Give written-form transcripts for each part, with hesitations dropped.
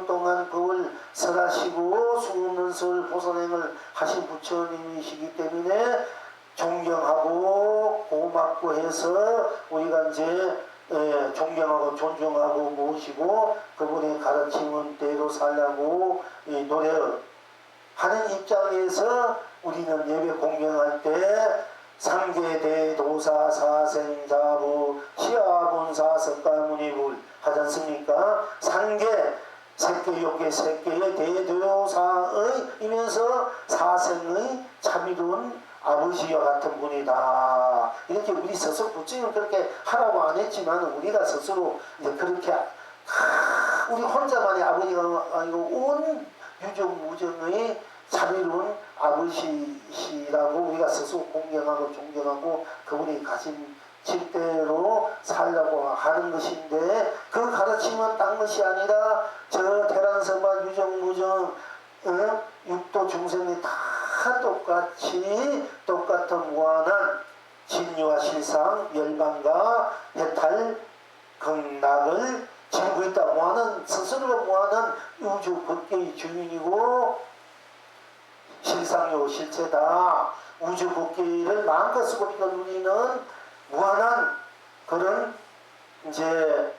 동안 그걸 설하시고 수없는 설 보선행을 하신 부처님이시기 때문에 존경하고 고맙고 해서 우리가 이제 존경하고 존중하고 모시고 그분의 가르침은 대로 살라고 노력하는 입장에서 우리는 예배 공경할 때 상계대도사 사생자부 시아본사 석가모니불 하지 않습니까? 상계 세계 욕계 세계의 대도사의 이면서 사생의 참이룬 아버지와 같은 분이다. 이렇게 우리 스스로 부처님은 그렇게 하라고 안 했지만 우리가 스스로 이제 그렇게 우리 혼자만의 아버지가 아니고 온 유정무정의 참이룬 아버지시라고 우리가 스스로 공경하고 존경하고 그분이 가진 질대로 살려고 하는 것인데 그 가르침은 딴 것이 아니라 저 대란서만 유정무정 육도 중생이 다 똑같은 무한한 진유와 실상 열반과 해탈 극락을 지니고 있다. 무한한 스스로가 무한한 우주 법계의 주인이고 실상요 실체다. 우주 법계를 마음껏 쓰고 있는 우리는 무한한 그런 이제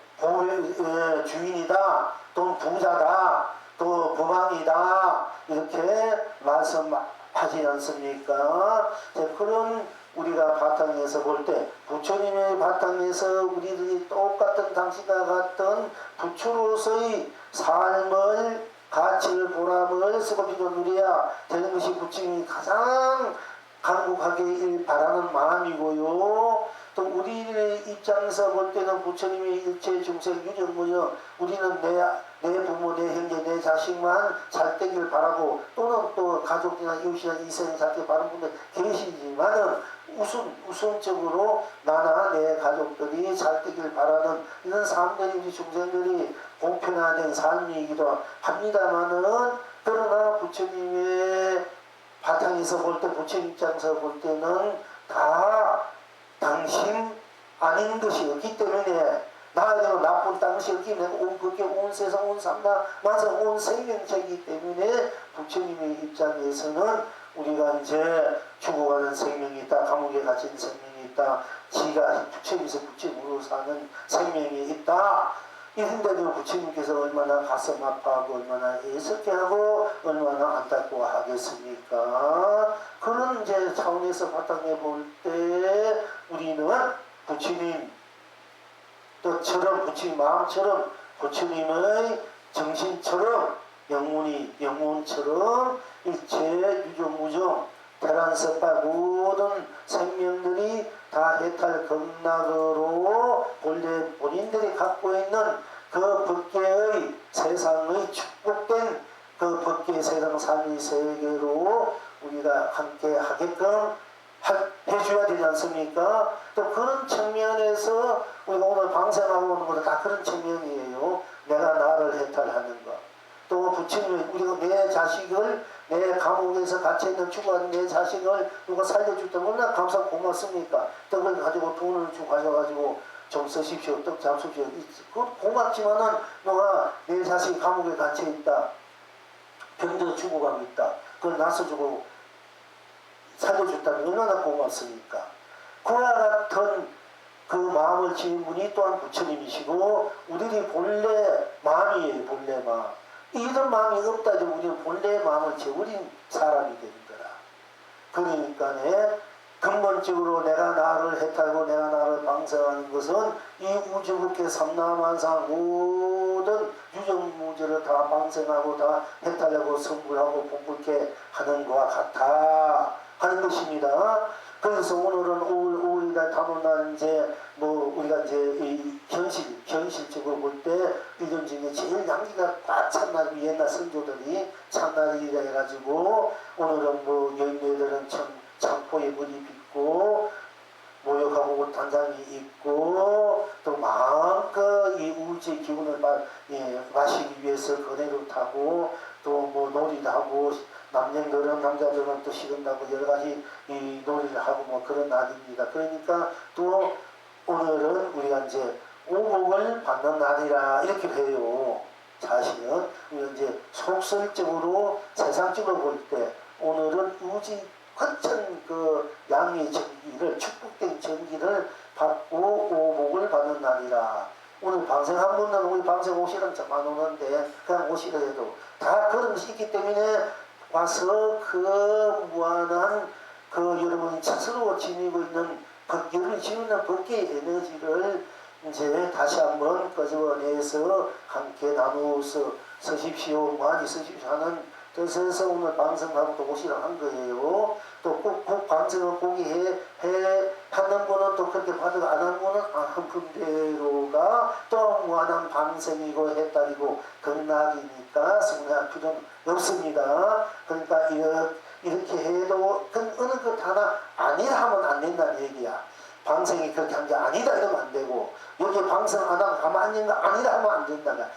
주인이다. 또 부자다. 또 부망이다. 이렇게 말씀하지 않습니까? 그런 우리가 바탕에서 볼 때 부처님의 바탕에서 우리들이 똑같은 당신과 같은 부처로서의 삶을 가치를 보람을 쓰고 비도 누려야 되는 것이 부처님이 가장 간곡하게 바라는 마음이고요. 또 우리의 입장에서 볼 때는 부처님의 일체 중생 유정무정 우리는 내 부모, 내 형제, 내 자식만 잘 되길 바라고 또는 또 가족이나 이웃이나 이생이 잘 되길 바라는 분들 계시지만은 우선적으로 나나 내 가족들이 잘 되길 바라는 이런 사람들이 우리 중생들이 공평화된 삶이기도 합니다만은 그러나 부처님의 바탕에서 볼 때 부처님 입장에서 볼 때는 다 당신 아닌 것이 없기 때문에 나에게는 나쁜 당시 없기 때문에 온 세상 온 삼나 맞아 온 생명체이기 때문에 부처님의 입장에서는 우리가 이제 죽어가는 생명이 있다. 감옥에 갇힌 생명이 있다. 지가 부처님에서 부처님으로 사는 생명이 있다. 이런데도 부처님께서 얼마나 가슴 아파하고 얼마나 애석해하고 얼마나 안타까워 하겠습니까? 그런 이제 차원에서 바탕에 볼 때 우리는 부처님 뜻처럼 부처님 마음처럼 부처님의 정신처럼 영혼처럼 일체 유정무정 대란석파 모든 생명들이 다 해탈 극락으로 본래 본인들이 갖고 있는 그 법계의 세상의 축복된 그 법계의 세상 삼위 세계로 우리가 함께 하게끔 해줘야 되지 않습니까? 또 그런 측면에서 우리가 오늘 방생하고 오는 것도 다 그런 측면이에요. 내가 나를 해탈하는 것. 또 부처님 우리가 내 자식을 내 감옥에서 갇혀있는 죽어가는 내 자식을 누가 살려줬다면 얼마나 감사하고 고맙습니까? 떡을 가지고 돈을 주고 가져가지고 좀 쓰십시오. 떡 잡수십시오. 그건 고맙지만은 너가 내 자식이 감옥에 갇혀있다. 병들어 죽어가고 있다. 그걸 나서주고 살려줬다면 얼마나 고맙습니까? 그와 같은 그 마음을 지닌 분이 또한 부처님이시고 우리들이 본래 마음이에요. 본래 마음. 이런 마음이 없다 해도 우리는 본래의 마음을 저버린 사람이 되는 거라. 그러니까 근본적으로 내가 나를 해탈하고 내가 나를 방생하는 것은 이 우주국계 삼라만상 모든 유정무죄를 다 방생하고 다 해탈하고 성불하고 본불케 하는 것과 같아 하는 것입니다. 그래서 오늘은 5월달 단오날 이제 우리가 이제 이 현실적으로 볼 때 이런 중에 제일 양기가 꽉 찬 날이 옛날 선조들이 찬날이라 해가지고 오늘은 여인들은 창포에 물이 빚고 모욕하고 단장이 있고 또 마음껏 이 우주의 기운을 마시기 위해서 거네로 타고 또 놀이도 하고 남자들은 또 식은다고 여러 가지 이 놀이를 하고 그런 날입니다. 그러니까 또 오늘은 우리가 이제 오복을 받는 날이라 이렇게 해요. 자신은 이제 속설적으로 세상적으로 볼 때 오늘은 우지 거천 그 양의 전기를 축복된 전기를 받고 오복을 받는 날이라. 오늘 방생 한 분은 우리 방생 오시는 안 오는데 그냥 오시라 해도 다 그런 것이 있기 때문에 와서 그 무한한 그 여러분이 스스로 지니고 있는 여러분이 지니고 있는 법계의 에너지를 이제 다시 한번 끄집어내서 함께 나누어서 서십시오, 많이 서십시오 하는 뜻에서 오늘 방송하고 또 오시라고 한 거예요. 또 꼭 방송을 보기 하는 분은 또 그렇게 받으고 안 하는 분은 한 분대로가 또 무한한 방송이고 해달이고 극락이니까 승리할 필요는 없습니다. 그러니까 이렇게 해도 어느 것 하나 아니라 하면 안 된다는 얘기야. 방생이 그렇게 한 게 아니다 이러면 안 되고 여기 방생 안 하면 가만히 있는 거 아니다 하면 안 된다.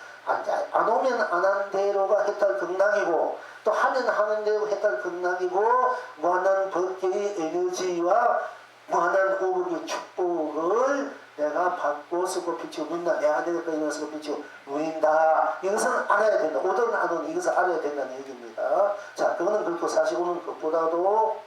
안 오면 안 하는 대로가 해탈 극락이고 또 하면 하는 대로 해탈 극락이고 무한한 법계의 에너지와 무한한 오복의 축복을 내가 받고 쓰고 비치고 누린다. 내가 내가 이거 쓰고 비치고 누린다. 이것은 알아야 된다. 오든 안 오든 이것을 알아야 된다는 얘기입니다. 자, 그거는 그렇고 사실 오늘 그것보다도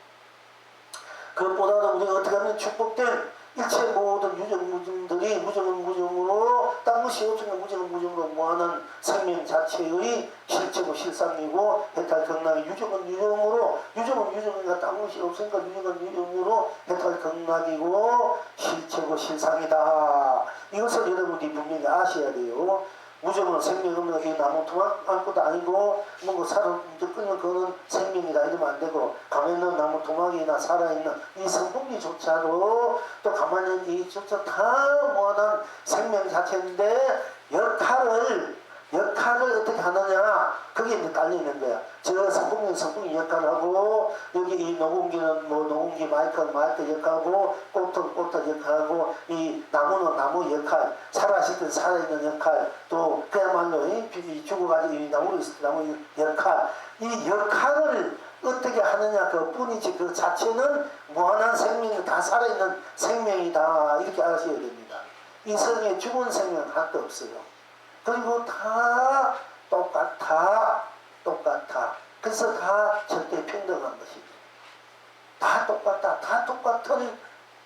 우리가 어떻게 하면 축복된 일체 모든 유정무정들이 무정은 무정으로 딴 것이 없으면 무정은 무정으로 무한한 생명 자체의 실체고 실상이고 해탈 극락이 유정은 유정으로 유정은 유정이니까 딴 것이 없으니까 유정은 유정으로 해탈 극락이고 실체고 실상이다. 이것을 여러분들이 분명히 아셔야 돼요. 무정은 생명 없는 게 나무 토막 아무것도 아니고 뭔가 살아 끊으면 그거는 생명이다 이러면 안 되고 가만히 있는 나무 토막이나 살아있는 이 성분기조차도 또 가만히 있는 이조차 다 무한한 생명 자체인데 역할을 어떻게 하느냐 그게 이제 깔려있는 거야. 저 성분기 역할하고 여기 이 녹음기는 뭐 녹음기 마이크 역할하고 꽃은 꽃 역할하고 이 나무는 나무 역할 살아있든 살아있는 역할 또 그야말로 이 죽어가지고 이 나무 역할 이 역할을 어떻게 하느냐 그 뿐이지 그 자체는 무한한 생명이 다 살아있는 생명이다 이렇게 아셔야 됩니다. 이 세상에 죽은 생명은 하나도 없어요. 그리고 다 똑같아. 그래서 다 절대 평등한 것이죠. 다 똑같다. 다 똑같은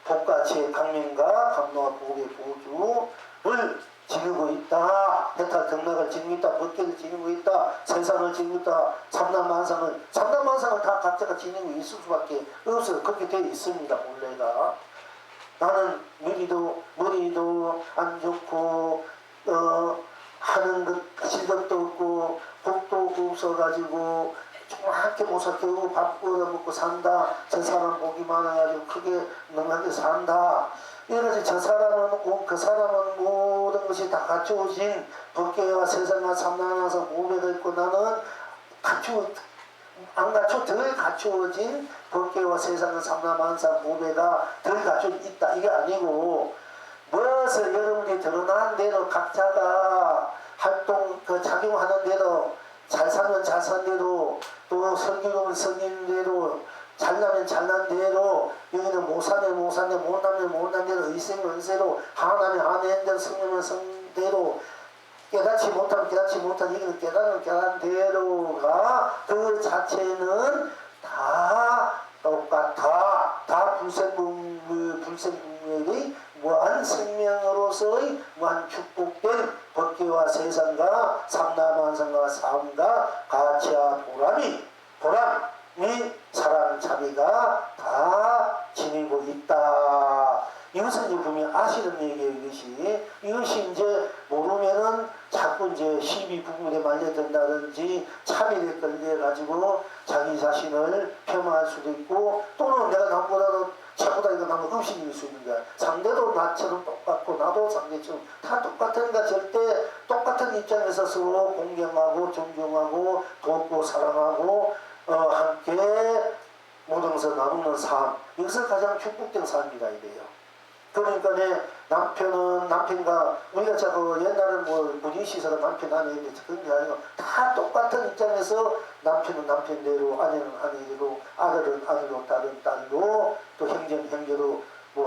복과 지혜, 강명과 감로와 보복의 보주를 지니고 있다. 해탈 극락을 지니고 있다. 법계를 지니고 있다. 세상을 지니고 있다. 삼남만상을 다 각자가 지니고 있을 수밖에 없어요. 그렇게 되어 있습니다. 본래가. 나는 머리도 안 좋고 하는 것 실력도 없고 복도 없어가지고 조그맣게 못 살고 밥 얻어먹고 산다. 저 사람 복이 많아가지고 크게 능하게 산다. 이래서 저 사람은 그 사람은 모든 것이 다 갖추어진 법계와 세상과 삼남한상 보배가 있고 나는 덜 갖추어진 법계와 세상과 삼남한상 보배가 덜 갖추어져 있다. 이게 아니고 무엇을 여러분이 드러난 대로 각자가 활동 작용하는 대로 잘 살면 잘 산 대로 또 섬기면 섬기는 대로 잘나면 잘난 대로 여기는 못 사면 못 산대 못나면 못난 대로 의생은세로 하나면 하나인 대로 성령은 성대로 깨닫지 못하면 깨닫지 못한 여기는 깨닫는 깨닫는 대로가 그 자체는 다 똑같아. 다 불생불멸의 무한 생명으로서의 무한 축복된 법계와 세상과 삼남한상과 삶과 가치와 보람이 사랑 자비가 다 지니고 있다. 이것은 이제 분명히 아시는 얘기예요. 이것이 이제 모르면은 자꾸 이제 시비 부분에 말려든다든지 참일에 걸려가지고 자기 자신을 폄하할 수도 있고 또는 내가 남보다도 자보다 이거 나면 음식일 수 있는 거야. 상대도 나처럼 똑같고 나도 상대처럼 다 똑같으니까 절대 똑같은 입장에서 서로 공경하고 존경하고 돕고 사랑하고 함께 모든 것을 나누는 삶. 이것을 가장 축복된 삶이라 이래요. 그러니까 남편과 우리가 자꾸 옛날에 문의시설은 남편 아내인데 그런 게 아니고 다 똑같은 입장에서 남편은 남편대로 아내는 아내대로 아들은 아들로 딸은 딸로 또 형제는 형제로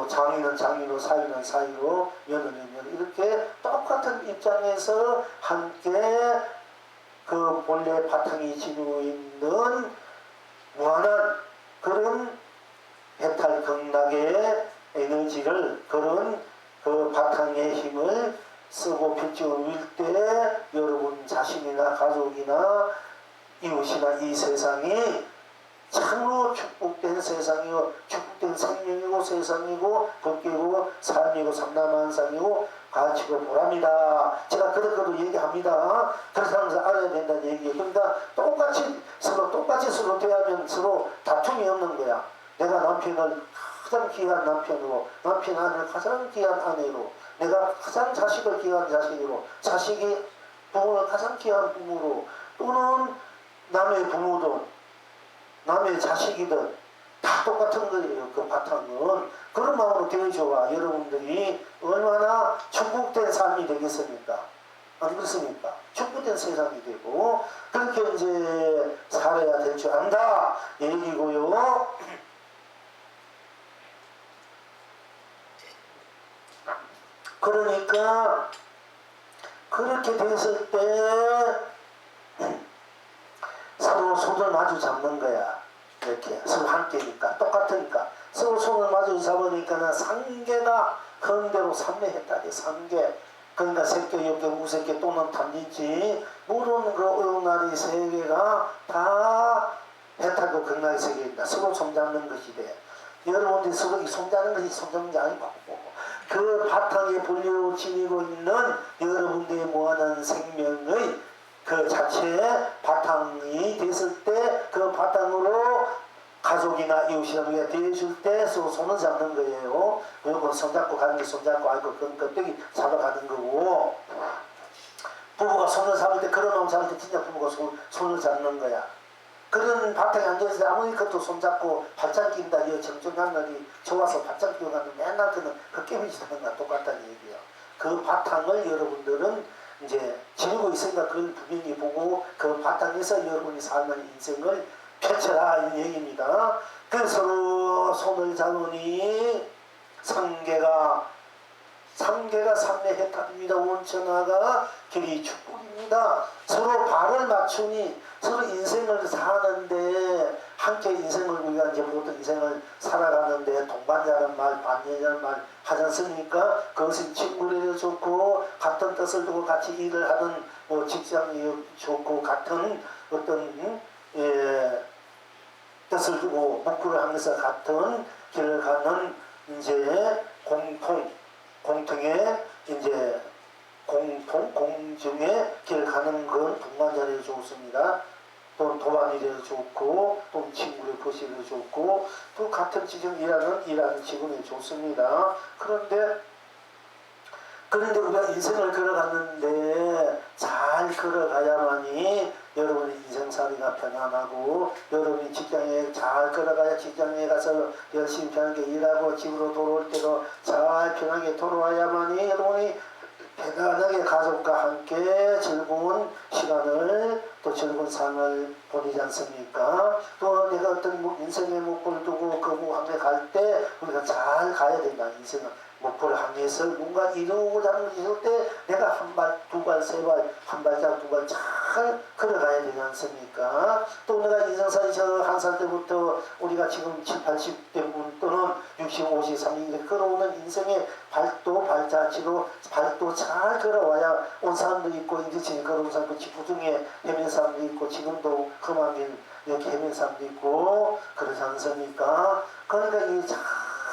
장인은 장인으로 사위는 사위로 며느리는 며느리 이렇게 똑같은 입장에서 함께 그 본래 바탕이 지니고 있는 무한한 그런 해탈 극락의 에너지를, 그런 그 바탕의 힘을 쓰고 빛을 누릴 때 여러분 자신이나 가족이나 이웃이나 이 세상이 참으로 축복된 세상이고 축복된 생명이고 세상이고 법계고 삶이고 삼라만상이고 가치고 보람이다. 제가 그렇게도 얘기합니다. 그래서 항상 알아야 된다는 얘기예요. 그러니까 똑같이 서로 대하면 서로 다툼이 없는 거야. 내가 남편을 가장 귀한 남편으로, 남편 아내를 가장 귀한 아내로, 내가 가장 자식을 귀한 자식으로, 자식이 부모를 가장 귀한 부모로, 또는 남의 부모든 남의 자식이든 다 똑같은 거예요. 그 바탕은. 그런 마음으로 대해줘야 여러분들이 얼마나 축복된 삶이 되겠습니까? 안 그렇습니까? 축복된 세상이 되고 그렇게 이제 살아야 될 줄 안다 얘기고요. 그러니까 그렇게 됐을 때 서로 손을 마주 잡는 거야. 이렇게 서로 함께니까 똑같으니까 서로 손을 마주 잡으니까는 상계가 헌대로 삼매했다니. 상계. 그러니까 색계, 역계, 우색계 또는 탐진치 모든 그 어용나리 세 개가 다 해탈도 극락의 세계입니다. 서로 손잡는 것이 돼. 여러분들이 서로 손잡는 것이 손잡는 게 아니고 그 바탕에 본래로 지니고 있는 여러분들이 모아놓은 생명의 그 자체의 바탕이 됐을 때 그 바탕으로 가족이나 이웃이나 누가 대해줄 때 서로 손을 잡는 거예요. 그리고 손잡고 가는 게 손잡고 아이고 그건 껍데기 잡아가는 거고, 부부가 손을 잡을 때 그런 마음 잡을 때 진짜 부부가 손을 잡는 거야. 그런 바탕에 앉아서 아무리 그것도 손잡고 발짝 낀다. 이 정중한 날이 좋아서 발짝 끼워가는 맨날 그 깨미지는 거 똑같다는 얘기야. 그 바탕을 여러분들은 이제 지니고 있으니까 그걸 분명히 보고 그 바탕에서 여러분이 사는 인생을 펼쳐라 이 얘기입니다. 그래서 서로 손을 잡으니 상계가 삼매해탈입니다. 원천하가 길이 축복입니다. 서로 발을 맞추니 서로 인생을 사는데 함께 인생을 우리가 이제 보통 인생을 살아가는데 동반자란 말, 반여자란 말 하지 않습니까? 그것은 친구를 좋고 같은 뜻을 두고 같이 일을 하는 뭐 직장이 좋고 같은 어떤 뜻을 두고 목표를 하면서 같은 길을 가는 이제 공통의 이제 공중의 길 가는 건 동반자를 좋습니다. 또 도반이를 좋고 또 친구를 거시를 좋고 또 같은 지점 일하는 직원이 좋습니다. 그런데 우리가 인생을 걸어갔는데 잘 걸어가야만이 여러분의 인생살이가 편안하고 여러분이 직장에 잘 걸어가야 직장에 가서 열심히 편하게 일하고 집으로 돌아올 때도 잘 편하게 돌아와야만이 여러분이 편안하게 가족과 함께 즐거운 시간을 또 즐거운 삶을 보내지 않습니까? 또 내가 어떤 인생의 목표를 두고 그 목표에 갈 때 우리가 잘 가야 된다. 인생은 목표를 향해서 뭔가 이루고자 하는 것이 있을 때 내가 한 발, 두 발, 세 발, 한 발짝, 두 발 잘 걸어가야 되지 않습니까? 또 우리가 인생살이 저 한 살 때부터 우리가 지금 7, 80대 분 또는 60, 50, 30대 걸어오는 인생의 발자취로 발도 잘 걸어와야 온 사람도 있고 이제 지금 걸어온 사람도 부중에 헤맨 사람도 있고 지금도 험하게 이렇게 헤맨 사람도 있고 그러지 않습니까? 그러니까 이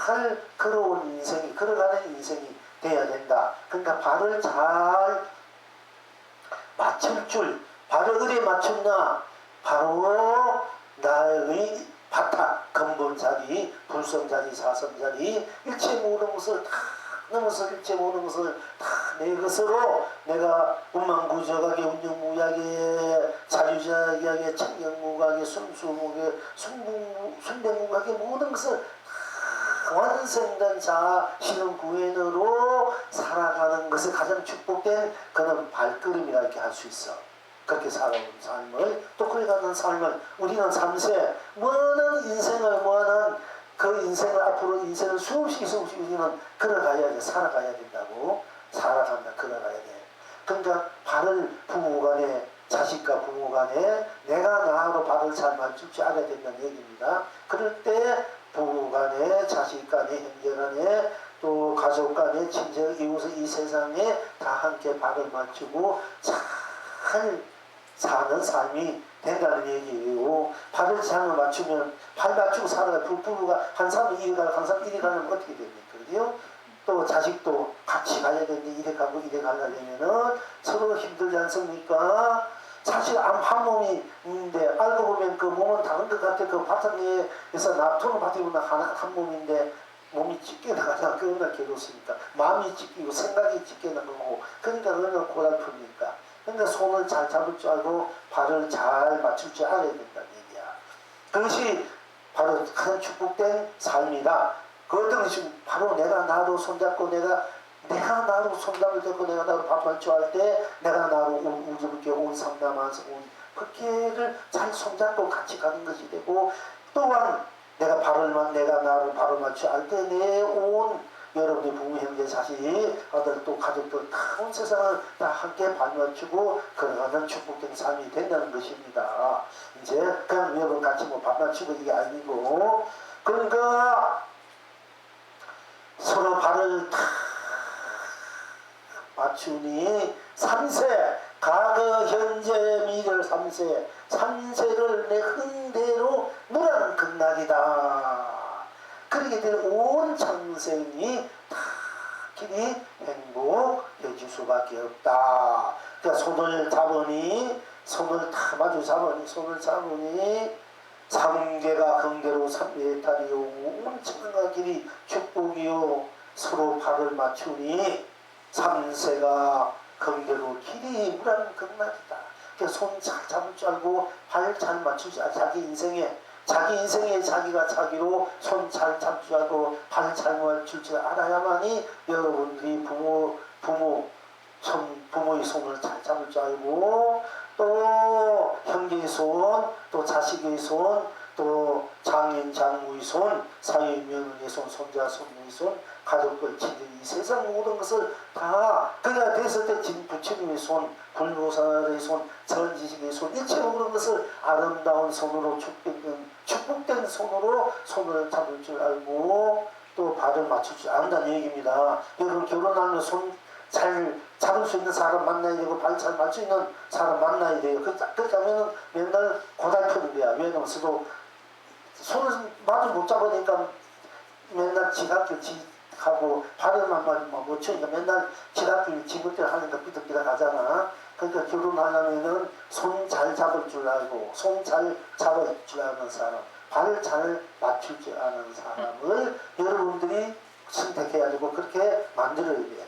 잘 걸어온 인생이 걸어가는 인생이 돼야 된다. 그러니까 발을 잘 맞출 줄, 발을 어디에 맞췄나? 바로 나의 바탕, 근본자리, 불성자리, 사성자리, 일체 모든 것을 다 넘어서 일체 모든 것을 다 내 것으로 내가 운만구적하게 운영무약에 자유자약에 청경무각에 순수무게 순대무각에 모든 것을 완성된 자신은 구현으로 살아가는 것이 가장 축복된 그런 발걸음이라 이렇게 할 수 있어. 그렇게 살아온 삶을 또 그래가는 삶을 우리는 3세 뭐는 인생을 뭐는 그 인생을 앞으로 인생을 수없이 우리는 걸어가야 돼. 살아가야 된다고. 살아간다. 걸어가야 돼. 그러니까 발을 부모간에 자식과 부모간에 내가 나하고 발을 잘 맞출 줄 알아야 된다는 얘기입니다. 그럴 때 부부간에 자식간에 형제간에 또 가족간에 친척 이웃의 이 세상에 다 함께 발을 맞추고 잘 사는 삶이 된다는 얘기예요. 발을 잘 맞추면 발 맞추고 살아가 부부가 한 사람은 이리 가고 한 사람은 이리 가려면 어떻게 됩니까? 그래요? 또 자식도 같이 가야 되는데 이래 가고 이래 가려면은 서로 힘들지 않습니까? 사실 한 몸이 있는데 알고 보면 그 몸은 다른 것 같아. 그 바탕에서 납토는 바탕보다 한 몸인데 몸이 찢겨 나가잖아. 그 얼마나 괴롭습니까? 마음이 찢기고 생각이 찢겨 나가고 그러니까 얼마나 고달픕니까? 그러니까 손을 잘 잡을 줄 알고 발을 잘 맞출 줄 알아야 된다는 얘기야. 그것이 바로 큰 축복된 삶이다. 그 어떤 것이 바로 내가 나로 손잡고 내가 나로 손잡을 잡고 내가 나로 밥 맞춰 할 때 내가 나로 우주부께 온 상담하면서 온 그렇게를 잘 손잡고 같이 가는 것이 되고 또한 내가 내가 나로 발을 맞춰 할 때 내 온 여러분의 부모 형제 자식 아들 또 가족들 다 온 세상을 다 함께 발 맞추고 걸어가는 축복된 삶이 된다는 것입니다. 이제 그냥 여러분 같이 밥 맞추고 이게 아니고 그러니까 서로 발을 다 맞추니 3세 과거 현재 미래 3세를 내 흥대로 무량극락이다. 그렇게 될 온 창생이 다 길이 행복해 줄 수밖에 없다. 그러니까 손을 잡으니 손을 다 마주 잡으니 손을 잡으니 삼계가 흥대로 삼계탈이요 온 천가 길이 축복이요 서로 발을 맞추니 3세가 긍대로 길이 무량극락이다. 그러니까 손 잘 잡을 줄 알고 발 잘 맞출 줄 알고 자기 인생에 자기가 자기로 손 잘 잡을 줄 알고 발 잘 맞출 줄 알아야만이 여러분들이 부모의 손을 잘 잡을 줄 알고 또 형제의 손, 또 자식의 손, 또 장인 장모의 손, 사위 며느리의 손, 손자 손녀의 손, 가족들 친척 이 세상 모든 것을 다 그가 됐을 때 부처님의 손, 불보살의 손, 전지식의 손 일체 모든 것을 아름다운 손으로 축복된 손으로 손을 잡을 줄 알고 또 발을 맞출 줄 안다는 얘기입니다. 여러분 결혼하면 손 잘 잡을 수 있는 사람 만나야 되고 발 잘 맞출 수 있는 사람 만나야 돼요. 그렇게 하면 맨날 고달프는 거야. 왜냐면 서로 손을 마주 못 잡으니까 맨날 지갑질 하고 발을만 못 치니까 맨날 지갑질 지급질 하니까 삐득삐득 하잖아. 그러니까 결혼하려면은 손 잘 잡을 줄 알고 손 잘 잡을 줄 아는 사람 발 잘 맞출 줄 아는 사람을 여러분들이 선택해야 되고 그렇게 만들어야 돼.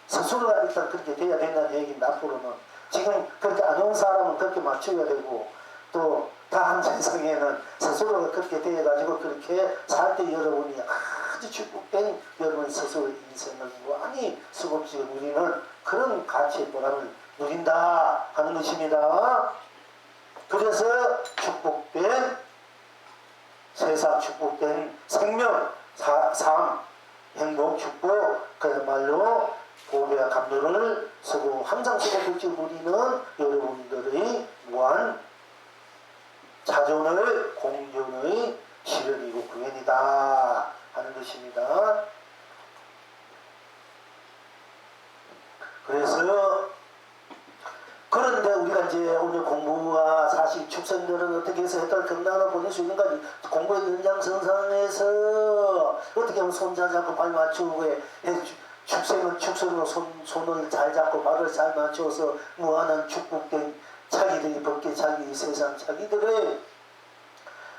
스스로가 일단 그렇게 돼야 된다는 얘기입니다. 앞으로는 지금 그렇게 안 온 사람은 그렇게 맞춰야 되고 또 다음 세상에는 스스로가 그렇게 돼가지고 그렇게 살 때 여러분이 아주 축복된 여러분 스스로 인생을 많이 수급지고 누리는 그런 가치의 보람을 누린다 하는 것입니다. 그래서 축복된 세상 축복된 생명 삶 행복 축복 그야말로 보배와 감로를 서고 항상 수고불지 누리는 여러분들의 무한 자존의 공존의 실현이고 구현이다 하는 것입니다. 그래서 그런데 우리가 이제 오늘 공부가 사실 축생들은 어떻게 해서 해탈 경락을 보낼 수 있는가 공부의 연장선상에서 어떻게 하면 손자 잡고 발 맞추고 축생은 축생으로 손을 잘 잡고 발을 잘 맞춰서 무한한 축복된 자기들이 벗게 자기 세상 자기들의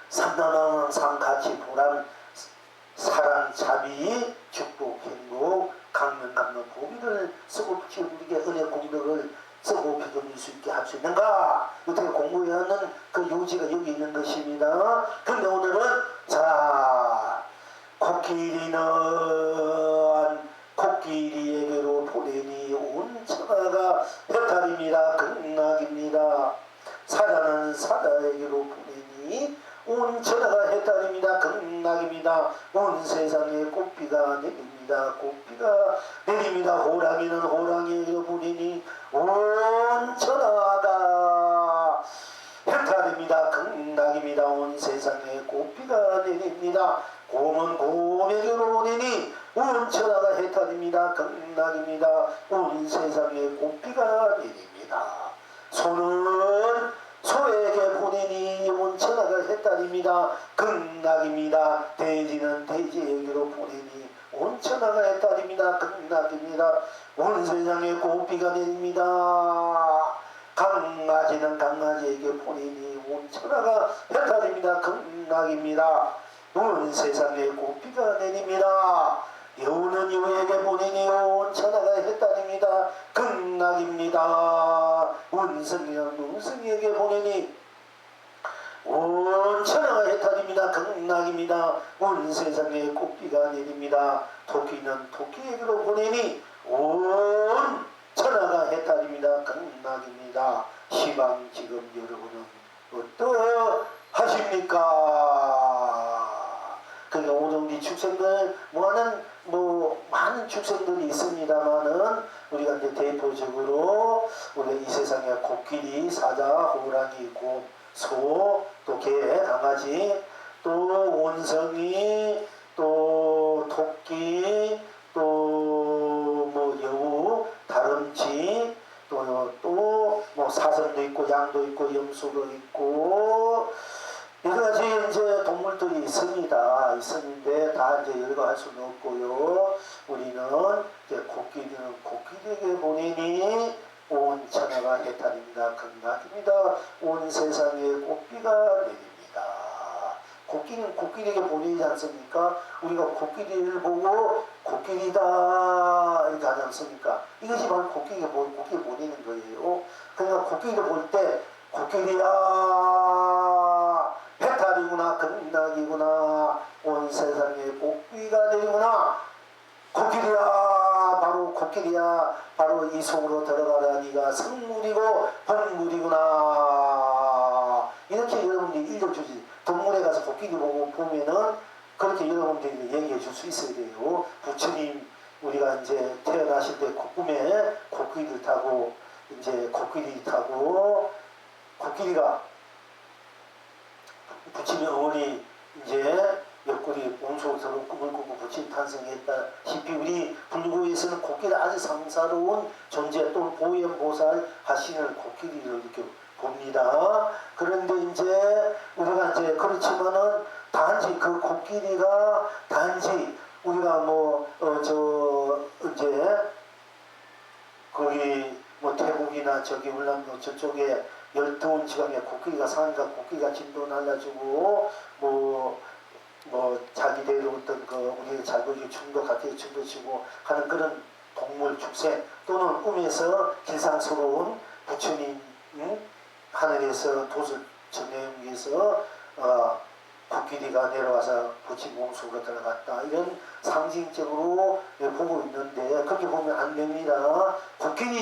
삼단하는 삶같이 보람 사랑 자비 축복 행복 강명 감론 보비를 쓰고 우리에게 은혜 공덕을 쓰고 배경일 수 있게 할 수 있는가 어떻게 공부해야 하는 그 요지가 여기 있는 것입니다. 근데 오늘은 자 코끼리에게로 보내니 온 천하가 해탈입니다. 극락입니다. 사자는 사자에게로 보내니 온 천하가 해탈입니다. 극락입니다. 온 세상에 꽃비가 내립니다. 꽃비가 내립니다. 호랑이는 호랑이에게로 보내니 온 온 세상에 꽃비가 내립니다. 소는 소에게 보내니 온천하가 해탈입니다. 극락입니다. 돼지는 돼지에게로 보내니 온천하가 해탈입니다. 극락입니다. 온 세상에 꽃비가 내립니다. 강아지는 강아지에게 보내니 온천하가 해탈입니다. 극락입니다. 온 세상에 꽃비가 내립니다. 여우는 여우에게 보내니 온천하가 해탈입니다. 극락입니다. 운성이는 운성이에게 보내니 온천하가 해탈입니다. 극락입니다. 온 세상에 꽃비가 내립니다. 토끼는 토끼에게로 보내니 온천하가 해탈입니다. 극락입니다. 시방 지금 여러분은 어떠하십니까? 그러니까 오동기 축생들 많은 축생들이 있습니다만은 우리가 이제 대표적으로 우리가 이 세상에 코끼리, 사자, 호랑이, 곰, 소, 또 개, 강아지, 또 원숭이, 또 토끼, 또 뭐 여우, 다람쥐, 또 뭐 사슴도 있고 양도 있고 염소도 있고 여러 가지 이제 동물들이 있는데 다 이제 열거할 수는 없고요. 우리는 이제 코끼리는 코끼리에게 보내니 온 천하가 해탈입니다. 극락입니다. 온 세상에 꽃비가 내립니다. 코끼리는 코끼리에게 보내지 않습니까? 우리가 코끼리를 보고 코끼리다 이렇게 하지 않습니까? 이것이 바로 코끼리 보내는 거예요. 그러니까 코끼리를 볼 때 코끼리야 해탈이구나, 극락이구나, 온 세상에 꽃비가 내리구나, 코끼리야 바로 이 속으로 들어가라. 네가 성물이고 본물이구나. 이렇게 여러분들이 읽어주지. 동물에 가서 코끼리 보면은 그렇게 여러분들이 얘기해 줄 수 있어야 돼요. 부처님 우리가 이제 태어나실 때 꿈에 코끼리를 타고 코끼리가 부처님 어머니 이제 옆구리 몸속으로 꿈을 꾸고 부처님 탄생했다시피 우리 불교에서는 코끼리 아주 상사로운 존재 또 보현보살 하시는 코끼리를 이렇게 봅니다. 그런데 이제 우리가 이제 그렇지만은 단지 그 코끼리가 단지 우리가 이제 거기 태국이나 저기 울남도 저쪽에 열두운 지방에 코끼리가 사니까 코끼리가 진도 날라주고 자기대로 어떤 우리 잘보기 춤도 같이 춤도 추고 하는 그런 동물 축생 또는 꿈에서 길상스러운 부처님 하늘에서 도술 전해위에서 코끼리가 내려와서 부처님 몸속으로 들어갔다 이런 상징적으로 보고 있는데 그렇게 보면 안 됩니다.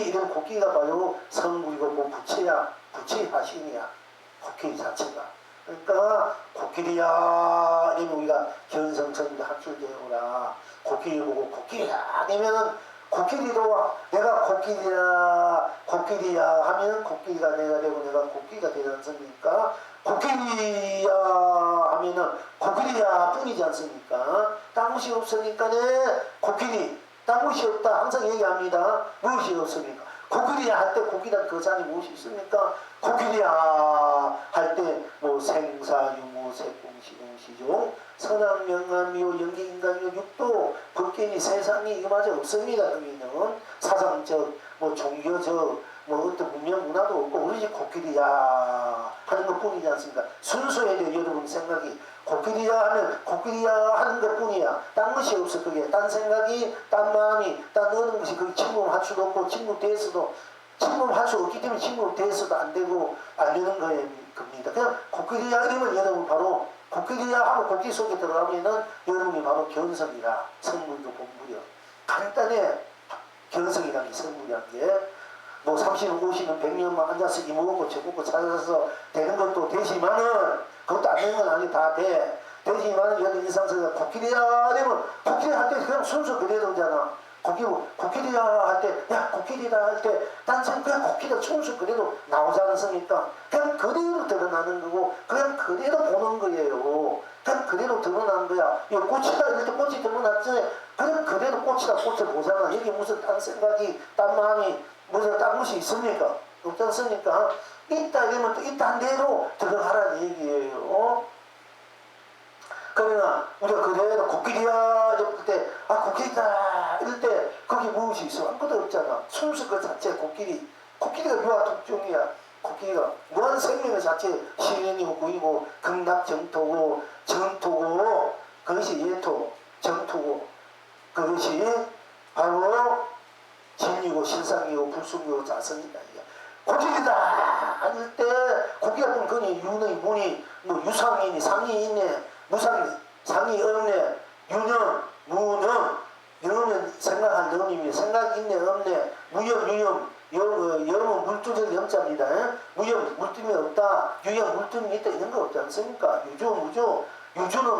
이런 코끼리가 바로 성불이고 부처의 화신이야. 코끼리 자체가. 그러니까 코끼리야 아니면 우리가 견성성도 합출되어라. 코끼리 보고 코끼리야 아니면은 코끼리도 내가 코끼리야 하면 코끼리가 내가 되고 내가 코끼리가 되지 않습니까? 코끼리야 하면은 코끼리야 뿐이지 않습니까? 딴 것이 없으니까네 코끼리 딴 것이 없다 항상 얘기합니다. 무엇이 없습니까? 코끼리야 할 때 코끼리한 그 자리 무엇이 있습니까? 코끼리야 할 때 생사 유무 색공 시공 시종 선악 명암 미호 연기 인간요 육도 법계니 세상이 이마저 없습니다. 그러면은 사상적 종교적 어떤 문명 문화도 없고 오로지 코끼리야 하는 것 뿐이지 않습니까? 순수해야 돼. 여러분 생각이 코끼리야 하면 코끼리야 하는 것 뿐이야. 딴 것이 없어. 그게 딴 생각이 딴 마음이 딴 어느 것이 그게 침범할 수도 없고 침범돼서도 침범할 수 없기 때문에 침범돼서도 안 되고 안 되는 겁니다. 그냥 코끼리야 이러면 여러분 바로 코끼리야 하고 코끼리 속에 들어가면은 여러분이 바로 견성이라 성물도 본물이요. 간단해. 견성이라는 게 성물이라는 게 30년, 50년, 100년만 앉아서 이먹고 저먹고 찾아서 되는 것도 되지만은 그것도 안 되는 건 아니 다 돼. 되지만은 여기 일상생활 코끼리야 되면 코끼리 할 때 그냥 순수 그대로잖아. 코끼리야 할 때 야 코끼리다 할 때 단순 그냥 코끼리가 순수 그대로 나오지 않습니까? 그냥 그대로 드러나는 거고 그냥 그대로 보는 거예요. 그냥 그대로 드러난 거야. 이 꽃이다 이렇게 꽃이 드러났지. 그럼 그대로 꽃이다 꽃을 보잖아. 여기 무슨 딴 생각이, 딴 마음이, 무슨 딴 것이 있습니까? 없지 않습니까? 있다 이러면 또 있다는 대로 들어가라는 얘기예요. 그러나 우리가 그대로 코끼리야 이럴 때 코끼리다 이럴 때 거기 무엇이 있어? 아무것도 없잖아. 순수 그 자체 코끼리가 유아 독종이야. 코끼리가 무한 생명의 자체 시인이고 구이고 극락정토고 정토고 그것이 예토 정토고 그것이 바로 진리고 실상이고 불순이고 자성이다. 고기이다 할 때 고기가 보면 그니 윤의 문이 뭐 유상이니 상이 있네 무상이 상이 없네 유념 무념 영은 생각할 영임이 생각이 있네 없네 무념 유념 영은 물두적 영자입니다. 무념 물뜸이 없다 유념 물뜸이 있다 이런 거 없지 않습니까? 유주는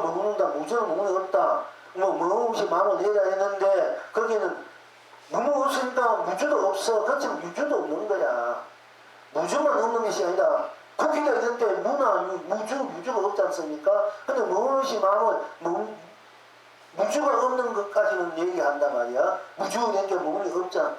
먹는다 무주는 먹는 거 없다 뭐 무엇이 마음을 내라 했는데 거기는 무무 없으니까 무주도 없어. 그렇지만 유주도 없는 거야. 무주만 없는 것이 아니라 코끼리가 있을 때 무주가 없지 않습니까? 근데 무엇이 마음을 무주가 없는 것까지는 얘기한단 말이야. 무주된 게 몸이 없잖아.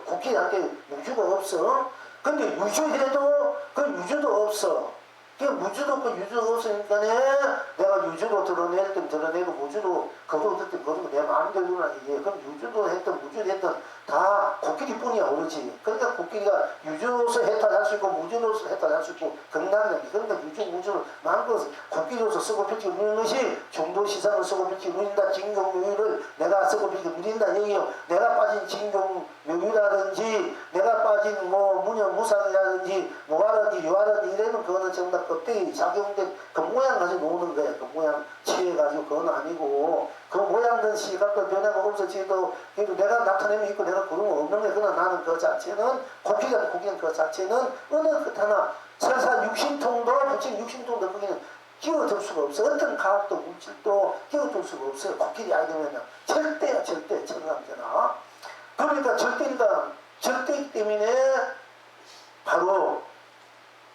코끼리한테 무주가 없어. 근데 유주해도 그 유주도 없어. 무주도 없고 유주도 없으니까 내가 유주로 드러낼 땐 드러내고 무주로 거두었을 땐 거두고 내 마음대로나 이게 그럼 유주도 했든 무주도 했든 다 코끼리뿐이야 오로지. 그러니까 코끼리가 유주로서 해탈할 수 있고 무주로서 해탈할 수 있고 극락이야. 그러니까 유주 무주를 마음껏 코끼리로서 쓰고 펼치고 누리는 것이 중도시상을 쓰고 펼치고 누린다. 진경묘유를 내가 쓰고 펼치고 누린다 얘기요. 내가 빠진 진경묘유라든지 내가 빠진 뭐 무념무상이라든지 무화라든지 유화라든지 이래는 그거는 전부 다 껍데기 작용된 그 모양 가지고 노는 거야. 그 모양 취해가지고 그건 아니고 그 모양은 시각과 변화가 없어지도 내가 나타내면 있고 내가 그러면 없는 거야. 그러나 나는 그 자체는 고기는 그 자체는 어느 것 하나 설사 육신통도 부친 육신통도 거기는 끼어들 수가 없어. 어떤 과학도 물질도 끼어들 수가 없어요. 코끼리 아니면 절대야 절대 천상잖아. 그러니까 절대이기 때문에 바로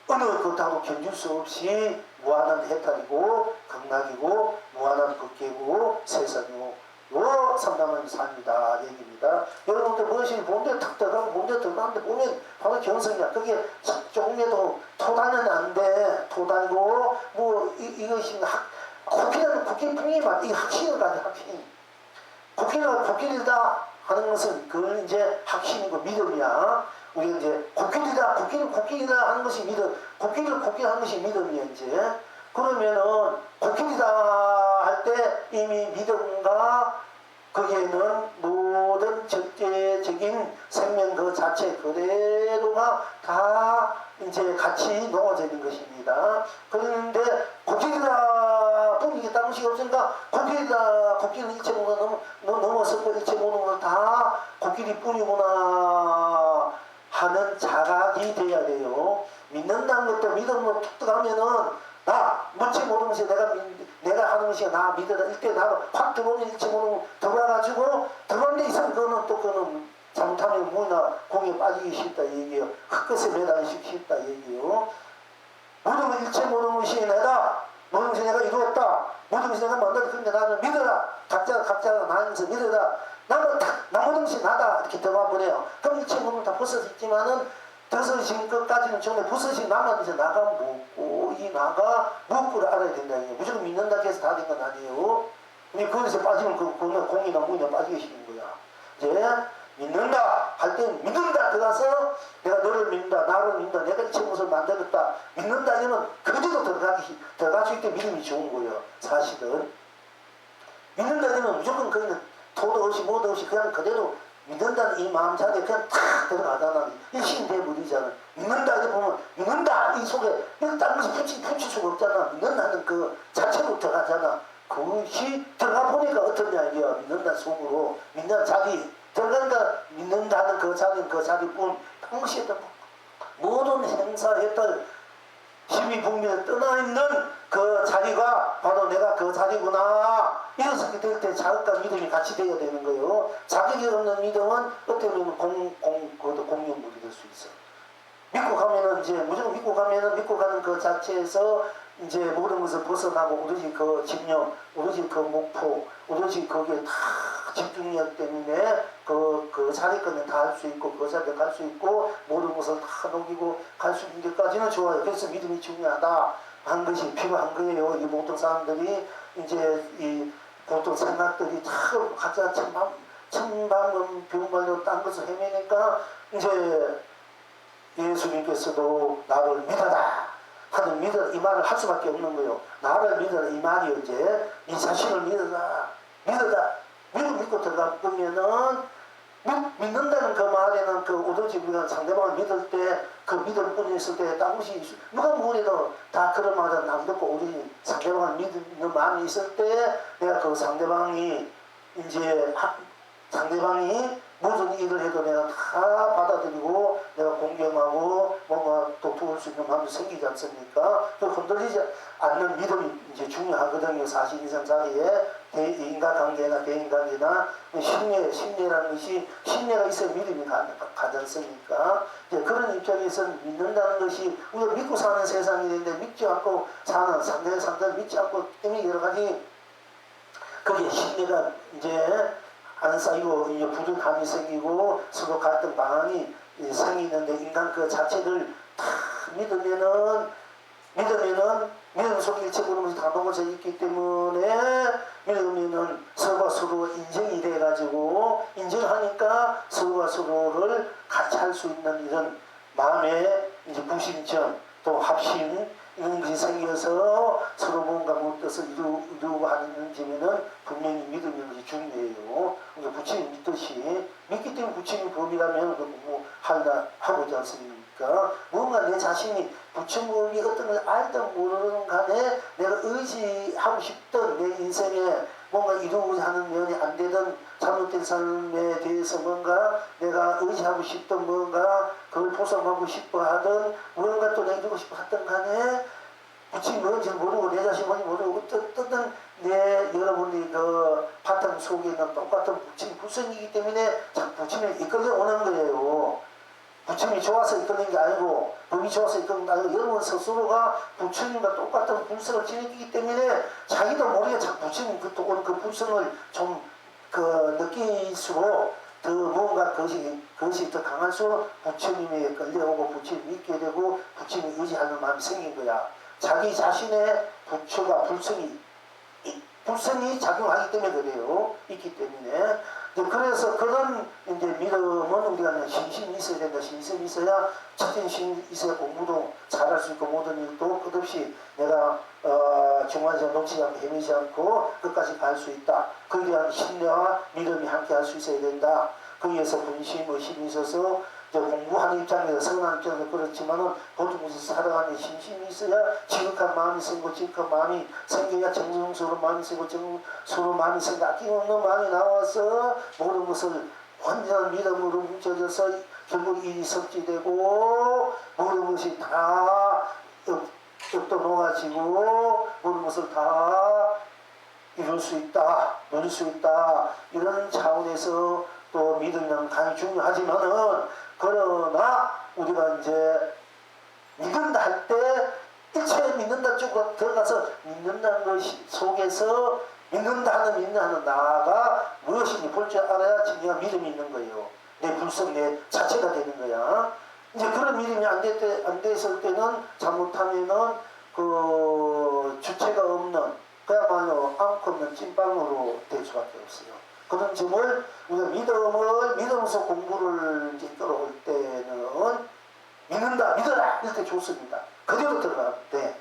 어느 것하고 견줄 수 없이 무한한 해탈이고 극락이고 무한한 극계고 세상이고 요 삼남한 삶이다 얘기입니다. 여러분들 무엇이 본데 탁 들어가고 본데 들어가는데 보면 바로 경성이야. 그게 조금이라도 토다는 안 돼. 토다니고 뭐 이것이 코끼리는 코끼리풍이 이 확신을 가져 확신. 코끼리가 코끼리다 하는 것은 그건 이제 확신이고 믿음이야. 우리가 이제 코끼리다 하는 것이 믿음, 코끼리 하는 것이 믿음이야 이제. 그러면은 코끼리다 할 때 이미 믿음과 거기에는 모든 절대적인 생명 그 자체 그대로가 다 이제 같이 녹아져 있는 것입니다. 그런데 코끼리다 뿐이게 다른 것이 없으니까 코끼리는 일체 모르는 넘어섰고 일체 모르는 걸 다 코끼리뿐이구나 하는 자각이 돼야 돼요. 믿는다는 것도 믿음으로 툭 들어가면은 나 묻지 모르는 것이 내가 하는 것이 나 믿어라. 일대 나도 확 들어오면 일체 모르고 들어와가지고 들어온 데 이상 그거는 잘못하면 무나 공에 빠지기 쉽다 얘기예요. 흙것에 매달리기 쉽다 얘기예요. 모든 것 일체 모르는 것이 내가 모든 것이 내가 이루었다. 모든 것이 내가 만들었다. 그런데 나는 믿어라. 각자가 나면서 믿어라. 나는 나 모든 것이 나다. 이렇게 들어와 버려요. 그럼 일체 모르는 다 벗어졌지만은 벗어진 것까지는 전에 벗어진 나만 이제 나가 묻고 이 나가 무엇을 알아야 된다. 무조건 믿는다 해서 다 된 건 아니에요. 근데 거기서 빠지면 그거는 공이나 무이나 빠지게 시키는 거야. 이제 믿는다 할 때 믿는다 들어가서 내가 너를 믿는다 나를 믿는다 내가 이 것을 만들었다 믿는다 이러면 그대로 들어갈 수 있게 믿음이 좋은 거예요. 사실은 믿는다 이러면 무조건 거기는 도도 없이 뭐도 없이 그냥 그대로 믿는다는 이 마음 자체에 그냥 탁 들어가잖아. 일심대물이잖아. 믿는다 이렇게 보면 믿는다 이 속에 다른 것이 붙일 수가 없잖아. 믿는다는 그 자체로 들어가잖아. 그것이 들어가 보니까 어떠냐 이게요. 믿는다 속으로 믿는 자기 들어가니까 믿는다는 그 자기뿐 동시에 모든 행사했던 힘이 국민을 떠나있는 그 자리가 바로 내가 그 자리구나 이렇게 될 때 자극과 믿음이 같이 되어야 되는 거예요. 자격이 없는 믿음은 어떻게 보면 그것도 공연물이 될 수 있어. 믿고 가면은 이제 무조건 믿고 가면은 믿고 가는 그 자체에서 이제 모든 것을 벗어나고 오로지 그 집념, 오로지 그 목표, 오로지 거기에 다 집중력 때문에 그 자리권은 다 할 수 있고 그 자리에 갈 수 있고 모든 것을 다 녹이고 갈 수 있는 데까지는 좋아요. 그래서 믿음이 중요하다 한 것이 필요한 거예요. 이 모든 사람들이 이제 이 보통 생각들이 다 각자 천방은 병말로 딴 것을 헤매니까 이제 예수님께서도 나를 믿어라 하는 믿어 이 말을 할 수밖에 없는 거예요. 나를 믿어라 이 말이 이제 이 자신을 믿어라 믿고 들어가면은 믿는다는 그 말에는 그 오로지 우리가 상대방을 믿을 때 그 믿을 뿐이 있을 때 다른 것이 누가 뭐래도 다 그런 말은 안 듣고 오로지 상대방을 믿는 마음이 있을 때 내가 그 상대방이 이제 상대방이 무슨 일을 해도 내가 다 받아들이고 내가 공경하고 뭔가 또 도울 수 있는 마음이 생기지 않습니까? 그 흔들리지 않는 믿음이 이제 중요하거든요. 사실 인생 자리에 인간관계나 대인관계나 신뢰라는 것이 신뢰가 있어야 믿음이 가지 않습니까? 이제 그런 입장에서는 믿는다는 것이 우리가 믿고 사는 세상이 되는데 믿지 않고 사는 상대를 믿지 않고 때문에 여러 가지 거기에 신뢰가 이제 안 쌓이고 이제 부족함이 생기고 서로 갈등 방황이 생기는데 인간 그 자체를 다 믿으면 믿음 속에 일체 모르면서 다 넘어져 있기 때문에 믿으면은 서로가 서로 인정이 돼가지고 인정하니까 서로가 서로를 같이 할 수 있는 이런 마음의 이제 부심점 또 합심 이런 것이 생겨서 서로 뭔가 뜻을 이루고 하는 점에는 분명히 믿음이 것이 중요해요. 우리가 부처님 믿듯이 믿기 때문에 부처님 법이라면 뭐 하고지 않습니까? 뭔가 내 자신이 부처님이 어떤 걸 알든 모르든 간에 내가 의지하고 싶던 내 인생에 뭔가 이루고자 하는 면이 안 되던 잘못된 삶에 대해서 뭔가 내가 의지하고 싶던 뭔가 그걸 보상하고 싶어 하던 뭔가 또 내가 이루고 싶어 하던 간에 부처님 뭔지 모르고 내 자신 뭔지 모르고 어떤 내 여러분이 그 바탕 속에 있는 똑같은 부처님 불성이기 때문에 부처님이 이끌려 오는 거예요. 부처님이 좋아서 이끌는 게 아니고 법이 좋아서 이끌는 게 아니고 여러분 스스로가 부처님과 똑같은 불성을 지니기 때문에 자기도 모르게 부처님 그 불성을 좀 느낄수록 더 뭔가 그것이 더 강할수록 부처님에 끌려오고 부처님 믿게 되고 부처님 의지하는 마음이 생긴 거야. 자기 자신의 부처가 불성이 작용하기 때문에 그래요. 있기 때문에. 그래서 그런 이제 믿음은 우리가 신심이 있어야 된다. 신심이 있어야 첫째 신심이 있어야 공부도 잘할 수 있고 모든 일도 끝없이 내가 중간에서 놓치지 않고 헤매지 않고 끝까지 갈 수 있다. 거기에 대한 신뢰와 믿음이 함께 할 수 있어야 된다. 거기에서 분심, 의심이 있어서 공부하는 입장에서 선한 입장에서 그렇지만은 보통 무슨 살아가는 심심이 있어야 지극한 마음이 생기고 지극한 마음이 생겨야 정성스러운 마음이 생기고 정성스러운 마음이 생기고 아낌없는 마음이 나와서 모든 것을 완전한 믿음으로 뭉쳐져서 결국 이 섭지되고 모든 것이 다 엽도 녹아지고 모든 것을 다 이룰 수 있다, 누릴 수 있다 이런 차원에서 또 믿음은 강히 중요하지만은 그러나 우리가 이제 믿는다 할 때 일체 믿는다 쪽으로 들어가서 믿는다는 것 속에서 믿는 나가 무엇인지 볼 줄 알아야 진짜 믿음이 있는 거예요. 내 불성 내 자체가 되는 거야. 이제 그런 믿음이 안 됐을 때는 잘못하면은 그 주체가 없는 그야말로 안고 없는 찐빵으로 될 수밖에 없어요. 그런 점을 우리가 믿으면서 공부를 이제 끌어올 때는 믿어라 이렇게 좋습니다. 그대로 들어갈 때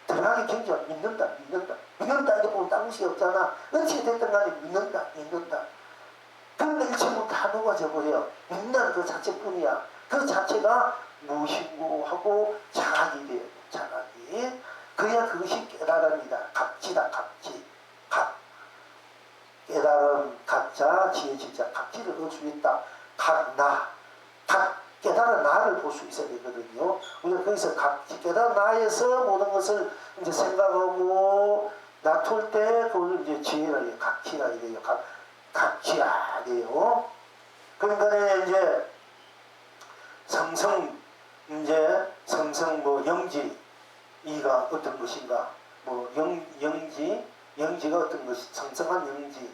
들어가기 굉장히 믿는다 이렇게 보면 딴 것이 없잖아. 어찌 됐든 간에 믿는다 그런데 일체로 다 녹아져 버려. 믿는 그 자체뿐이야. 그 자체가 무심무하고 자각이 돼요. 자각이. 그래야 그것이 깨달음이다. 각지다. 깨달음 각자 지혜지자 각지를 얻을 수 있다. 깨달은 나를 볼 수 있어야 되거든요. 우리가 거기서 깨달은 나에서 모든 것을 이제 생각하고 놔둘 때 그걸 이제 지혜라 해요. 각지라 해요. 각지라 해요. 그러니까 이제 성성 뭐 영지 이가 어떤 것인가? 뭐 영지가 어떤 것이 성성한 영지,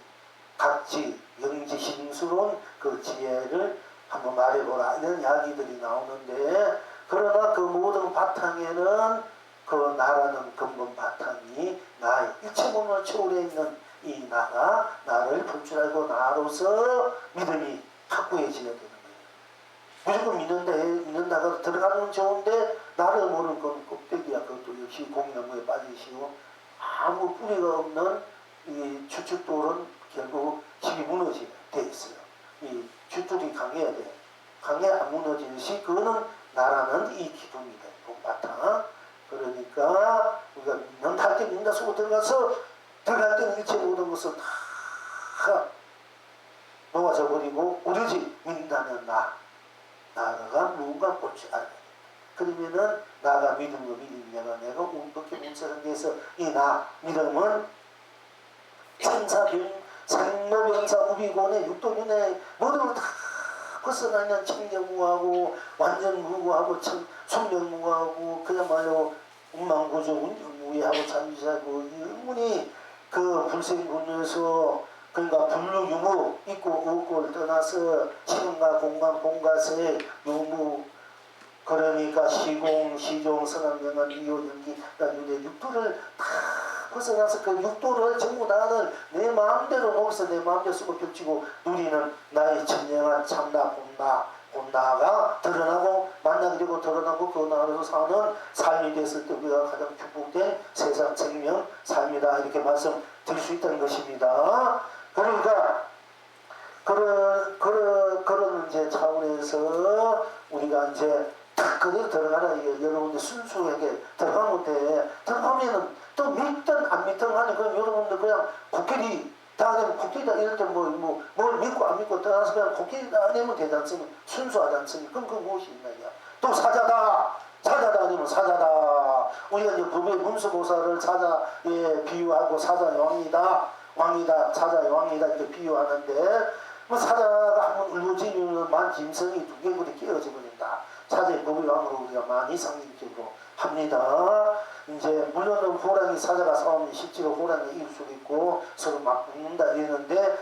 각지, 영지 힘스러운 그 지혜를 한번 말해보라 이런 이야기들이 나오는데 그러나 그 모든 바탕에는 그 나라는 근본 바탕이 나의 일체문을 초월해 있는 이 나가 나를 볼 줄 알고 나로서 믿음이 확고해져야 되는 거예요. 무조건 믿는다가 들어가는 건 좋은데 나를 모르는 건 껍데기야. 그것도 역시 공나무에 빠지시고 아무 뿌리가 없는 이 주춧돌은 결국 집이 무너지게 돼 있어요. 이 주줄이 강해야 돼. 강해 안 무너지듯이 그거는 나라는 이 기둥이 돼. 바탕. 그러니까 우리가 믿는다 때 믿는다 쓰고 들어가서 들어갈 때는 일체 모든 것을 다 놓아져 버리고 오로지 믿는다면 나가 누군가 볼 줄 알아야 돼. 그러면은 나가 믿은 거 믿는 내가 어떻게 문서는 데서 이 나 믿음은 생로병사 우비곤의 육도윤회 모든 걸 다 벗어나는 청정무하고 완전 무구하고 순명무하고 그야말로 운망구조 운무위하고 잠시하고 이 의문이 그 불생군에서 그러니까 불루유무 있고 없고를 떠나서 시공과 공간 공가세 유무 그러니까 시공 시종 선왕명한 이호연기 윤회 육도를 다 벗어나서 그 육도를 전부 다를 내 마음대로 놓아서 내 마음대로 쓰고 펼치고 누리는 나의 천명한 참나 본다가 드러나고 만나게 되고 드러나고 그 나라로 사는 삶이 됐을 때 우리가 가장 축복된 세상 생명 삶이다 이렇게 말씀드릴 수 있다는 것입니다. 그러니까 그런 이제 차원에서 우리가 이제 딱 그대로 들어가라. 여러분들 순수하게 들어가면 돼. 들어가면은 또 믿든 안 믿든 하니 그럼 여러분들 그냥 코끼리 다 되면 코끼리다 이럴 때 뭘 믿고 안 믿고 들어가서 그냥 코끼리 다 내면 되지 않습니까? 순수하지 않습니까? 그럼 그 무엇이 있느냐? 또 사자다 아니면 사자다. 우리가 이제 법의 문수보살을 사자에 비유하고 사자의 왕이다 사자의 왕이다 이렇게 비유하는데 뭐 사자가 한번 울부짖으면 만짐승이 두개골이 깨어져 버린다. 사자의 법의 왕으로 우리가 많이 상징적으로 합니다. 이제 물론 호랑이 사자가 싸우면 실제로 호랑이 이길 수도 있고 서로 막 붙는다 이러는데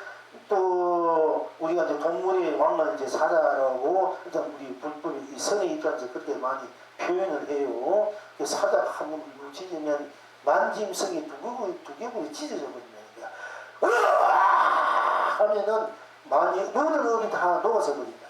또 우리가 이제 동물의 왕을 이제 사자라고 일단 우리 불법이 선의 입장에서 그렇게 많이 표현을 해요. 사자가 한번 울부짖으면 만짐승이 두개골이 찢어져 버린다. 하면은 많이 모든 음이 다 녹아서 버린다.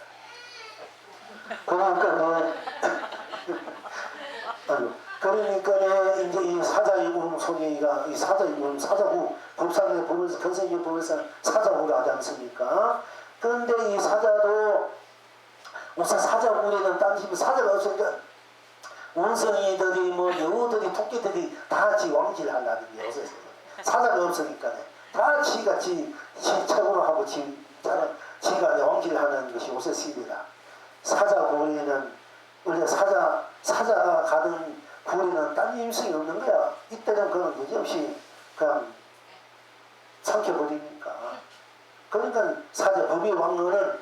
그러니까 이제 이 사자의 울음 소리가 이 사자의 울음 사자구 법상의 법에서 견성의 법에서 사자구를 하지 않습니까? 그런데 이 사자도 우선 사자구에는 딴집에 사자가 없으니까 원숭이들이 뭐 여우들이 토끼들이 다 같이 왕질하려는 게 요새 사자가 없으니까 다 지가 지 최고로 하고 지가 왕질하는 것이 요새 시대다. 사자 고리는 원래 사자가 가는 고리는 딴 임성이 없는 거야. 이때는 그건 여지없이 그냥 삼켜버리니까. 그러니까 사자 법의 왕은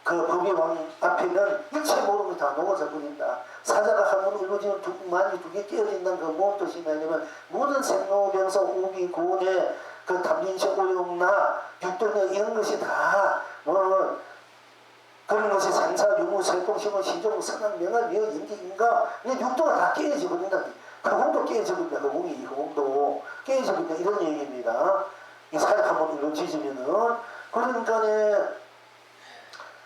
그 법의 왕 앞에는 일체 모든 게 다 녹아져 버린다. 사자가 한 번 울부짖으면 만이 두 개 깨어진다는 그 뭔 뜻이냐면 모든 생로병사 우비 고뇌 그 담민식 오용나 육도냐 이런 것이 다 그런 것이 생사, 유무, 세통심은 시종, 선한, 명한, 미어, 인기, 인가 육도가 다 깨어져 버린다. 그 공도 깨어져 버린다. 그 공도 깨어져 버린다. 이런 얘기입니다. 이 사역 한번 울부짖으면은 그러니까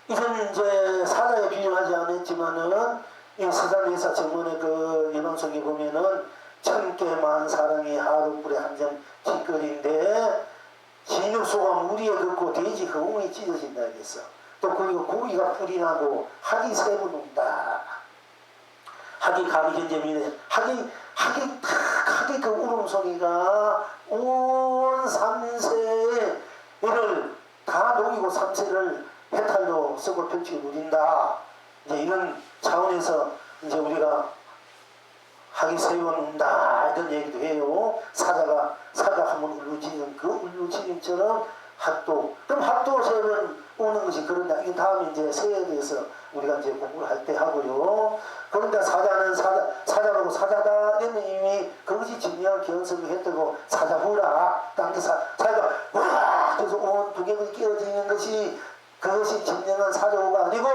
이건 이제 사자에 비유하지 않았지만은 이 서산의사 정문의 그 예방 속에 보면은 천개만 사랑이 하루불에 한정 짓거리인데 진육소가 무리에 걷고 돼지 허공이 찢어진다 했어. 또 그리고 고기가 풀이 나고 학이 세번 운다. 학이 가기 견제미네. 학이 그 울음소리가 온 삼세를 다 녹이고 삼세를 해탈로 쓰고 펼치고 누린다. 이제 이런 차원에서 이제 우리가 학이 세번 운다 이런 얘기도 해요. 사자가 한번 울부짖는 그 울부짖음처럼 학도. 그럼 학도 세번 오는 것이 그런다. 이 다음에 이제 세에 대해서 우리가 이제 공부를 할 때 하고요. 그러니까 사자는 사자라고 사자다 이런 견성을 했다고 사자후라. 땅에 사자가 와! 그래서 온 두개가 끼어지는 것이 그것이 진정한 사자후가 아니고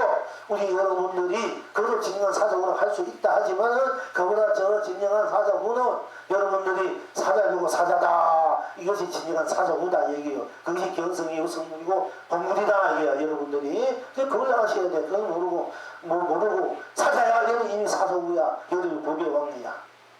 우리 여러분들이 그걸 진정한 사자후라 할 수 있다 하지만은 그보다 저 진정한 사자후는 여러분들이 사자이고 사자다. 이것이 진정한 사자후다 얘기예요. 그것이 견성이고 성물이고 본물이다 이게요. 여러분들이 그걸 아셔야 돼. 그걸 모르고 사자야 이러면 이미 사자후야. 여러분 법의 왕이야.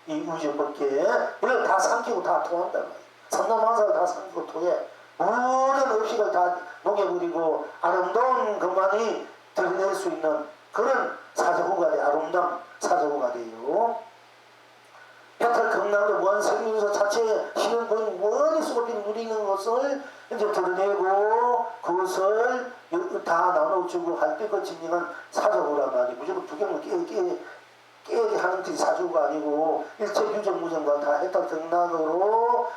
이 우주 법계 이걸 다 삼키고 다 통한단 말이야. 삼남만사를 다 삼키고 통해. 모든 의식을 다 녹여버리고 아름다운 것만이 드러낼 수 있는 그런 사자후가 돼. 아름다운 사자후가 돼요. 해탈 극락도 무한 생명에서 자체의 신은 거의 머릿속에 누리는 것을 이제 드러내고 그것을 다 나눠주고 할 때 그 진정한 사자후란 말이에요. 무조건 두 개는 깨게 하는 게 사주가 아니고 일체 유정무정과 다 해탈 극락으로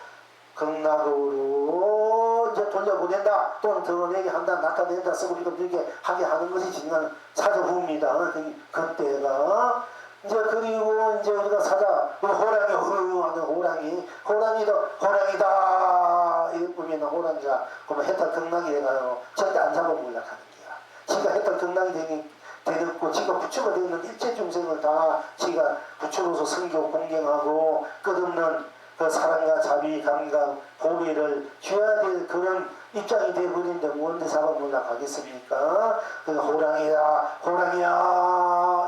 이제 돌려보낸다 또는 드러내게 한다 나타낸다 쓰고리도 이렇게 하게 하는 것이 진정한 사자후입니다. 그때가 이제 그리고 이제 우리가 사자 호랑이 하는 호랑이다 이렇게 보면 호랑이가 그러면 해탈 극락이 돼가요. 절대 안 잡아먹으려고 하는 거야. 지가 해탈 극락이 되겠고 지가 부처가 되는 일체 중생을 다 지가 부처로서 성교 공경하고 끝없는 그 사랑과 자비 감각 보배를 줘야 될 그런 입장이 되어버리는데 뭔데 잡아먹으려고 하겠습니까? 그 호랑이야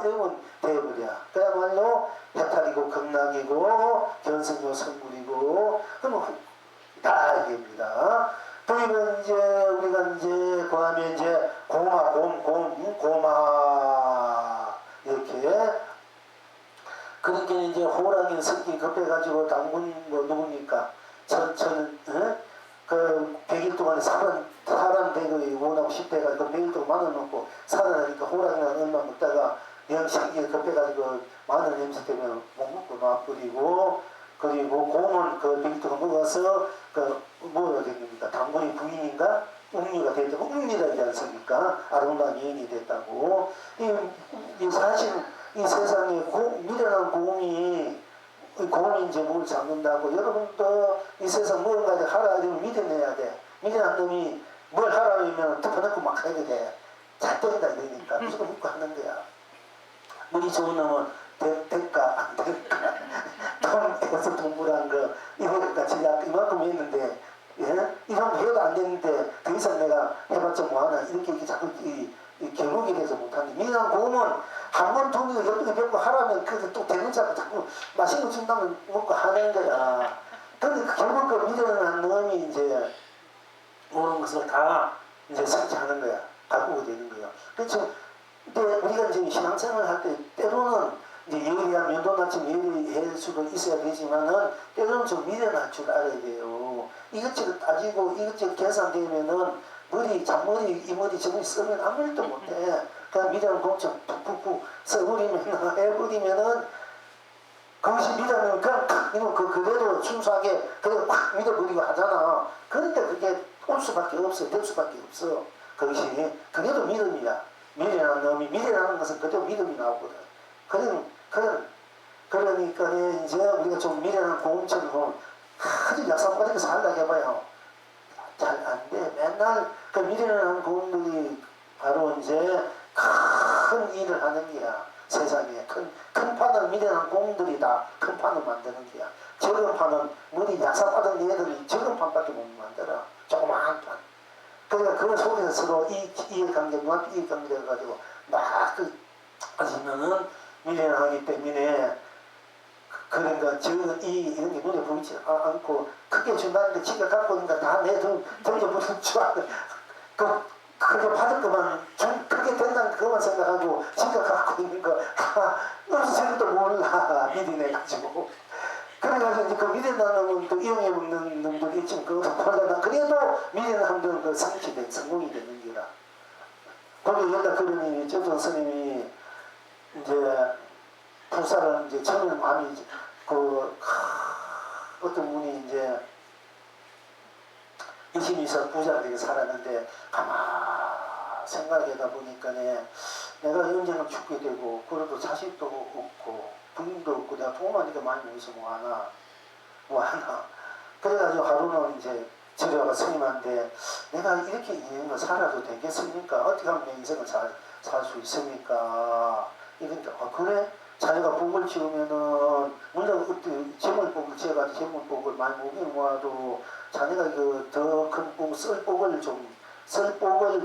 이러면 되어버려. 그야말로 해탈이고 극락이고 견성이고 성불이고 그러면 다 얘기입니다. 그리고 이제 우리가 이제 그 다음에 이제 고마 이렇게 그러니까 이제 호랑이 성기 급해가지고 당군 뭐 누굽니까? 그 100일 동안에 사람 대거에 원하고 10대가 그 100일 동안 마늘 먹고 살아나니까 호랑이랑 얼마 먹다가 영 성기가 급해가지고 마늘 냄새 때문에 못 먹고 놔버리고 그리고 곰은 그 100일 동안 먹어서 그 뭐가 됩니까? 당군이 부인인가? 웅리가 됐다고 웅리라 하지 않습니까? 아름다운 여인이 됐다고 이 사실 이 세상에 미련한 곰이 이제 뭘 잡는다고 여러분도 이 세상 무언가 하라 이러면 믿어내야 돼. 미련한 놈이 뭘 하라 그러면 덮어놓고 막 하게 돼. 잘 된다 이러니까 무조건 믿고 하는 거야. 물이 좋은 놈은 될까 안 될까 돈에서 동물한 거 이거가 제가 이만큼 했는데 예? 이런 해도 안 되는데 더 이상 내가 해봤자 뭐하나 이렇게 자꾸 결국에 대해서 못하는 미련한 곰은 한 번 돈이 열두 개 뱉고 하라면 그게 또 되는 자꾸 자꾸 맛있는 거 준다면 먹고 하는 거야. 근데 결국 그 미련한 놈이 이제 모든 것을 다 이제 성취하는 거야. 가꾸게 되는 거야. 그렇죠. 근데 우리가 이제 신앙생활을 할 때 때로는 이제 예리한 면도날침 예리할 수도 있어야 되지만은 때로는 좀 미련할 줄 알아야 돼요. 이것저것 따지고 이것저것 계산되면은 잔머리 이 머리 저머리 쓰면 아무 일도 못해. 그냥 미련 공천 푹푹푹 써버리면 해버리면은 그것이 미련은 그냥 그대로 순수하게 그대로 꽉 믿어버리고 하잖아. 그런데 그게 올 수밖에 없어. 될 수밖에 없어. 그것이 그래도 믿음이야. 미련한 놈이 미련하는 것은 그대로 믿음이 나오거든. 그러니까 이제 우리가 좀 미련한 고음처럼 아주 약삭빠르게 살다 해봐요. 잘 안 돼. 맨날 그 미련한 고음들이 바로 이제 큰 일을 하는 게야. 세상에 큰 판을 미련한 고음들이 다 큰 판을 만드는 게야. 적은 판은 머리 약삭빠른 애들이 적은 판밖에 못 만들어. 조그마한 판. 그러니까 그 속에서 서로 이해관계, 눈앞 이해관계 해가지고 막 하시면은 미련하기 때문에 그러니까 이런 게 눈에 보이지 않고 크게 준다는데 지가 갖고 있는 거 다 내 던져버릴 줄 알아. 그게 받을 것만 크게 된다는 그것만 생각하고 지가 갖고 있는 거 다 없을지도 몰라 미련해가지고. 그래가지고 이제 그 미련한 놈은 또 이용해 먹는 놈들이 있지만 그것도 몰라. 그래도 미련한 놈들은 그 성공이 되는 기라. 거기 여기다 그러니 정정 스님이 이제 불사를 이제 처음에 마음이 어떤 분이 이제 열심히 있어 부자가 되게 살았는데 가만 생각하다 보니까 내가 언젠가 죽게 되고 그래도 자식도 없고 부인도 없고 내가 부모님께 많이 어디서 뭐하나 뭐 하나. 그래가지고 하루는 이제 저려가 스님한테 내가 이렇게 인생을 살아도 되겠습니까? 어떻게 하면 내 인생을 살 수 있습니까? 이런데 그래? 자기가 복을 지으면은 물론 어때 재물복을 지어가지고 재물복을 많이 모아도 자네가 그 더 큰 복, 썰복을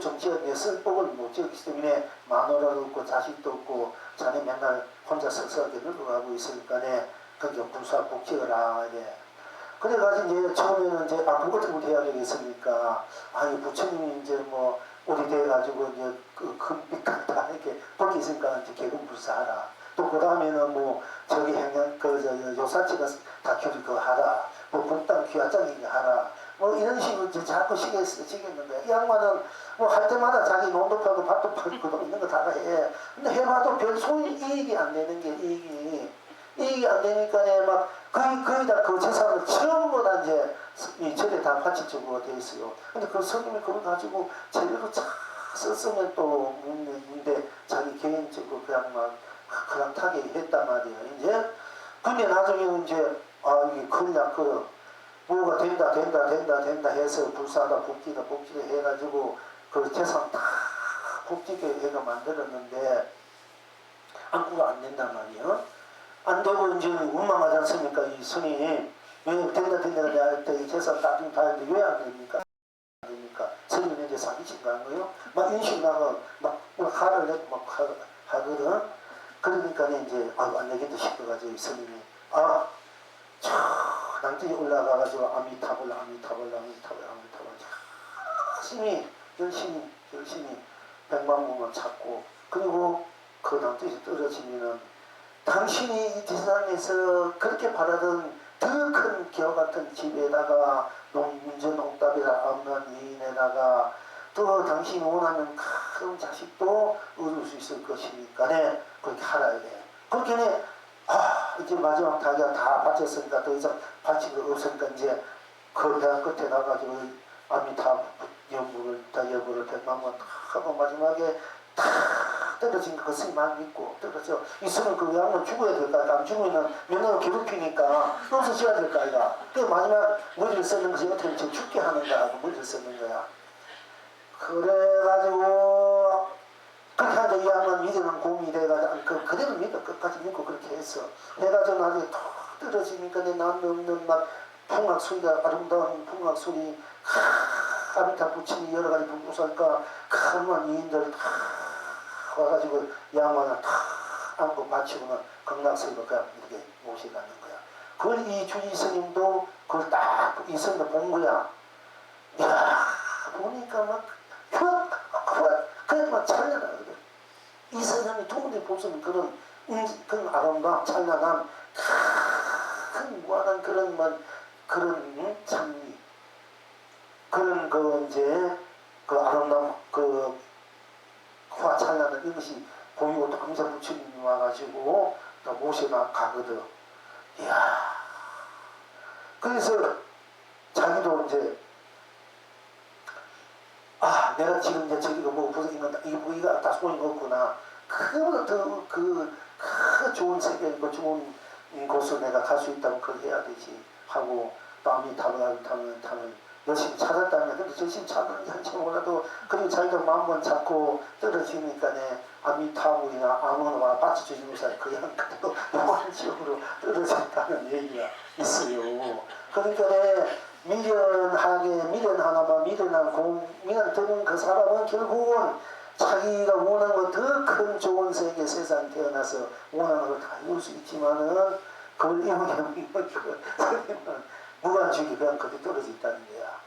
좀 지었는데 썰복을 못 지었기 때문에 마누라도 없고 자식도 없고 자네 맨날 혼자 썩썩하게 늙어가고 있으니까네 그게 불사복 지어라 이게. 그래가지고 이제 처음에는 이제 복 같은 거 해야 되겠습니까? 아니 부처님이 이제 뭐 우리 돼가지고 이제 그 금빛 같다 이렇게 복이 있으니까 이제 개금불사하라. 또 그 다음에는 뭐 저기 행양 그 요사치가 다큐를 그거 하라. 뭐 북당 귀화장이 하라. 뭐 이런 식으로 이제 자꾸 시계 쓰시겠는 거야. 이 양반은 뭐 할 때마다 자기 논도 팔고 밭도 팔고 있는 거 다 해. 근데 해봐도 별 소위 이익이 안 되는 게 이익이 안 되니까 막 거의 다 그 재산을 전부 다 이제 이 절에 다 바칠 쪽으로 돼 있어요. 근데 그 스님이 그걸 가지고 제대로 쫙 썼으면 또 문제 자기 개인적으로 그냥 타게 했단 말이에요. 이제 근데 나중에는 이제 이게 큰일 났거든. 뭐가 된다 해서 불사다 복지다 해가지고 그 재산 다 복지게 해가 만들었는데 안구가 안 된단 말이에요. 안 되고 이제 원망하지 않습니까? 이 스님 왜 된다 할 때 이 재산 따지고 다 했는데 왜 안 됩니까? 스님이 이제 사기친 거 아니에요? 막 인식 나가 막 화를 내고 막 하거든. 그러니까 이제 안 되겠다 싶어가지고 스님이 낭떠에 올라가가지고 아미타불 열심히 백만문을 찾고 그리고 그 낭떠에서 떨어지면은 당신이 이 세상에서 그렇게 바라던 더 큰 기와 같은 집에다가 문제농답이라 없는 이인에다가 또 당신이 원하는 큰 자식도 얻을 수 있을 것이니까 그렇게 하라 이래. 그렇게 이제 마지막 자기가 다 바쳤으니까 더 이상 바친 거 없으니까 이제 그 대학 끝에 나가지고 아미타 여부를 백만원 하고 마지막에 다 떨어진 거 스님만 믿고 떨어져. 이 스님 그 양은 죽어야 될까? 안 죽으면 며느리 괴롭히니까 여기서 지어야 될까 이가. 그 마지막 머리를 쓰는 것이 어떻게 죽게 하는가 하고 머리를 쓰는 거야. 그래가지고 그렇게 하니까 이 양은 믿으는 공이 돼가지고 그대로 믿어 끝까지 믿고 그렇게 했어. 해가지고 나중에 툭 떨어지니까 내 남는 막 풍악소리가 아름다운 풍악소리 아미타 부처님 여러가지 불구살까 큰만 이인들 와가지고 양반을 탁 안고 바치고는 극락세계로 그냥 이렇게 모셔가는 거야. 그걸 이 주지 스님도 그걸 딱 이 스님도 본 거야. 이야 보니까 막 그냥 막 찬란하거든. 이 사람이 두 군데 보시면 그런 아름다운 찬란한 큰 무한한 그런 찬미 그런 이제 그 아름다운 화 찬란한 이것이 보이고 또 항상 부처님이 와가지고 또 모셔나 가거든. 이야. 그래서 자기도 이제 내가 지금 이제 저기가 뭐 이거 다 소용이 없구나. 그보다 더 그 좋은 세계이고 좋은 곳을 내가 갈 수 있다면 그걸 해야 되지 하고 마음이 타면 열심히 찾았다면 근데 열심히 찾는지 한참 몰라도 그리고 자기가 마음만 잡고 떨어지니까네 아미타불이나 아무나 받쳐주시는 사람 그냥 그대로 영원한 지옥으로 떨어진다는 얘기가 있어요. 그러니까 미련한 드는 그 사람은 결국은 자기가 원하는 것 더 큰 좋은 세계 세상에 태어나서 원하는 걸 다 이룰 수 있지만은 그걸 이루려면 무관주기 그냥 거기 떨어져 있다는 거야.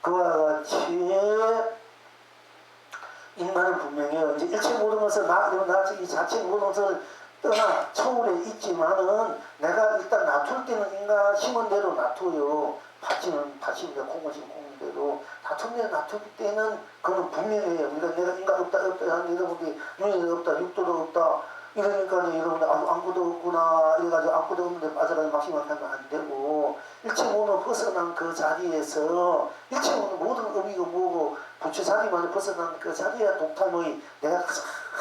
그와 같이 인간은 분명히 이제 일체 모든 것을 이 자체 모든 것을 떠나 초월에 있지만은 내가 일단 놔둘 때는 인간 심은 대로 놔둬요. 밭이면 콩을 심은 콩대로 놔두기 때는 그건 분명해요. 우리가 내가 인간 없다 하는 여러분들이 눈이 없다 육도도 없다 이러니까 여러분들 아무것도 없구나 이래가지고 아무것도 없는데 빠져가지고 막심하게 하면 안 되고 일체 모든 벗어난 그 자리에서 일체 모든 의미가 뭐고 부처자리만 벗어난 그 자리에 독탐의 내가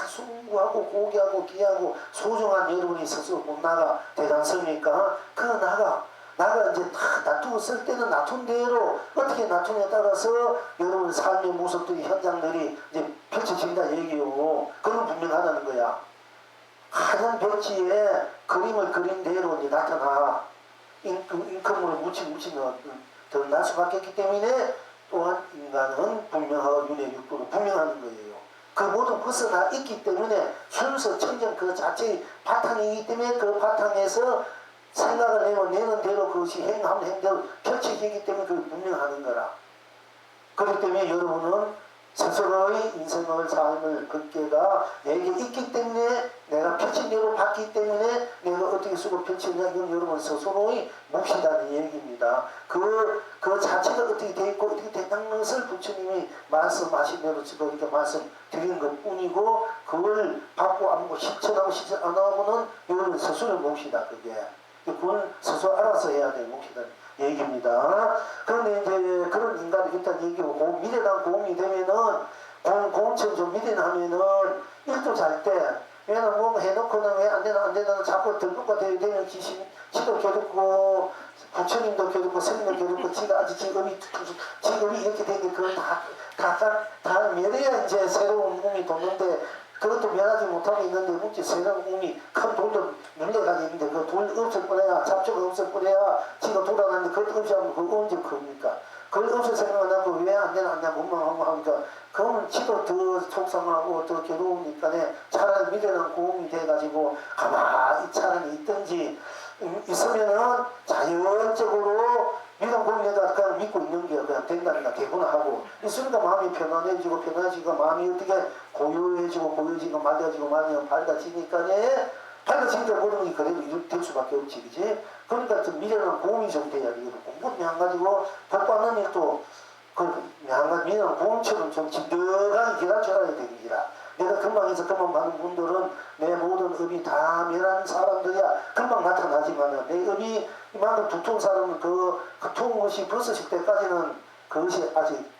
숭고하고 고귀하고 귀하고 소중한 여러분이 스스로 못 나가 되지 않습니까? 그 나가 나가 이제 다 놔두고 쓸 때는 놔둔 대로 어떻게 놔두냐에 따라서 여러분 삶의 모습들이 현장들이 이제 펼쳐진다 얘기요. 그건 분명하다는 거야. 하얀 벽지에 그림을 그린 대로 이제 나타나 인컴으로 묻히면 더 날 수밖에 없기 때문에 또한 인간은 분명하고 윤회 육도로 분명하는 거예요. 그 모든 벗어나 있기 때문에 순서 청정 그 자체의 바탕이기 때문에 그 바탕에서 생각을 내는 대로 그것이 행하는 행대로 펼쳐지기 때문에 그걸 분명하는 거라. 그렇기 때문에 여러분은 스스로의 인생을 삶을 걷게가 내게 있기 때문에 내가 펼친 대로 봤기 때문에 내가 어떻게 쓰고 펼치냐 이건 여러분 스스로의 몫이라는 얘기입니다. 그 자체가 어떻게 돼 있고 어떻게 된다는 것을 부처님이 말씀하신 대로 지금 이렇게 말씀드린 것 뿐이고 그걸 받고 안 보고 실천하고 실천 안 하고는 여러분 스스로의 몫이다. 그건 스스로 알아서 해야 될 몫이다. 얘기입니다. 그런데 이제 그런 인간이 있다는 얘기고 미련한 고음이 되면은 고음처럼 좀 미련하면은 일도 잘 때 얘는 뭔가 해놓고는 왜 안 되나 자꾸 들국가 되면 지도 괴롭고 부처님도 괴롭고 스님도 괴롭고 지가 아직 직업이 이렇게 되게 그걸 다 멸해야 이제 새로운 몸이 도는데 그것도 면하지 못하고 있는데 묵지 새로운 몸이 큰 돌도 물려가게 있는데 그 돌 없을 뿐이야 잡초가 없을 뿐이야 지가 돌아가는데 그것도 없이 하면 그거 언제 큽니까? 그걸 없을 생각을 하고 왜 안 되나 못망하고 하니까 그러면 지도 더 속상하고 더 괴로우니까 차라리 미련한 고음이 돼가지고 가만히 차라리 있든지 있으면은 자연적으로 미련 고음에다 그냥 믿고 있는 게 그냥 된다니까 개분하고 있으니까 마음이 편안해지고 마음이 어떻게 고요해지고 맑아지고 밝아지니까 밝아지니까 모든 게 그래도 될 수밖에 없지 그지? 그러니까 좀 미련한 고음이 좀 돼야 돼. 공부를 안 가지고 복 받는 일도 미련한 고음처럼 좀 진득하게 기다려야 되는 기라. 내가 금방 해서 금방 받는 분들은 내 모든 업이 다 멸한 사람들이야. 금방 나타나지만 내 업이 이만큼 두터운 사람은 그 두터운 것이 벗어질 때까지는 그것이 아직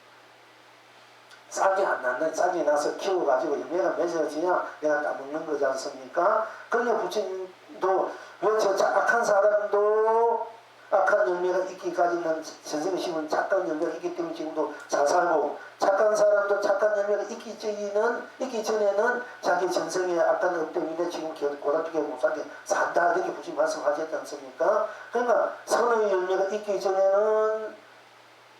싹이 안 났네. 싹이 나서 키워가지고 내가 맺어지냐 내가 따먹는 거지 않습니까? 그러니까 부처님도 왜 저 악한 사람도 악한 열매가 있기까지는 선생님이 심은 착한 열매가 있기 때문에 지금도 잘 살고 착한 사람도 착한 열매가 있기 전에는 자기 전생에 악한 업 때문에 지금 고달프게 못 살게 산다 이렇게 부처님 말씀하셨지 않습니까? 그러니까 선의 열매가 있기 전에는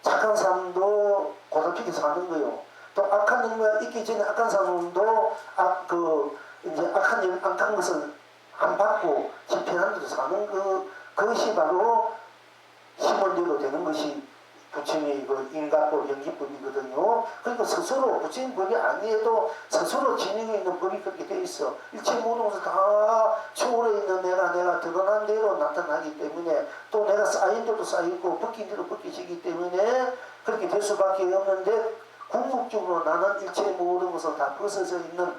착한 사람도 고달프게 사는 거요. 또 악한 열매가 있기 전에 악한 사람도 악한 것을 안 받고 집행하는 데서 사는 그것이 바로 힘원대로 되는 것이 부처님의 인가법, 연기법이거든요. 그러니까 스스로 부처님 법이 아니어도 스스로 진행해 있는 법이 그렇게 돼 있어. 일체 모든 것을 다 초월해 있는 내가 드러난 대로 나타나기 때문에 또 내가 쌓인 대로 쌓이고 벗긴 대로 벗겨지기 때문에 그렇게 될 수밖에 없는데 궁극적으로 나는 일체 모든 것을 다 벗어져 있는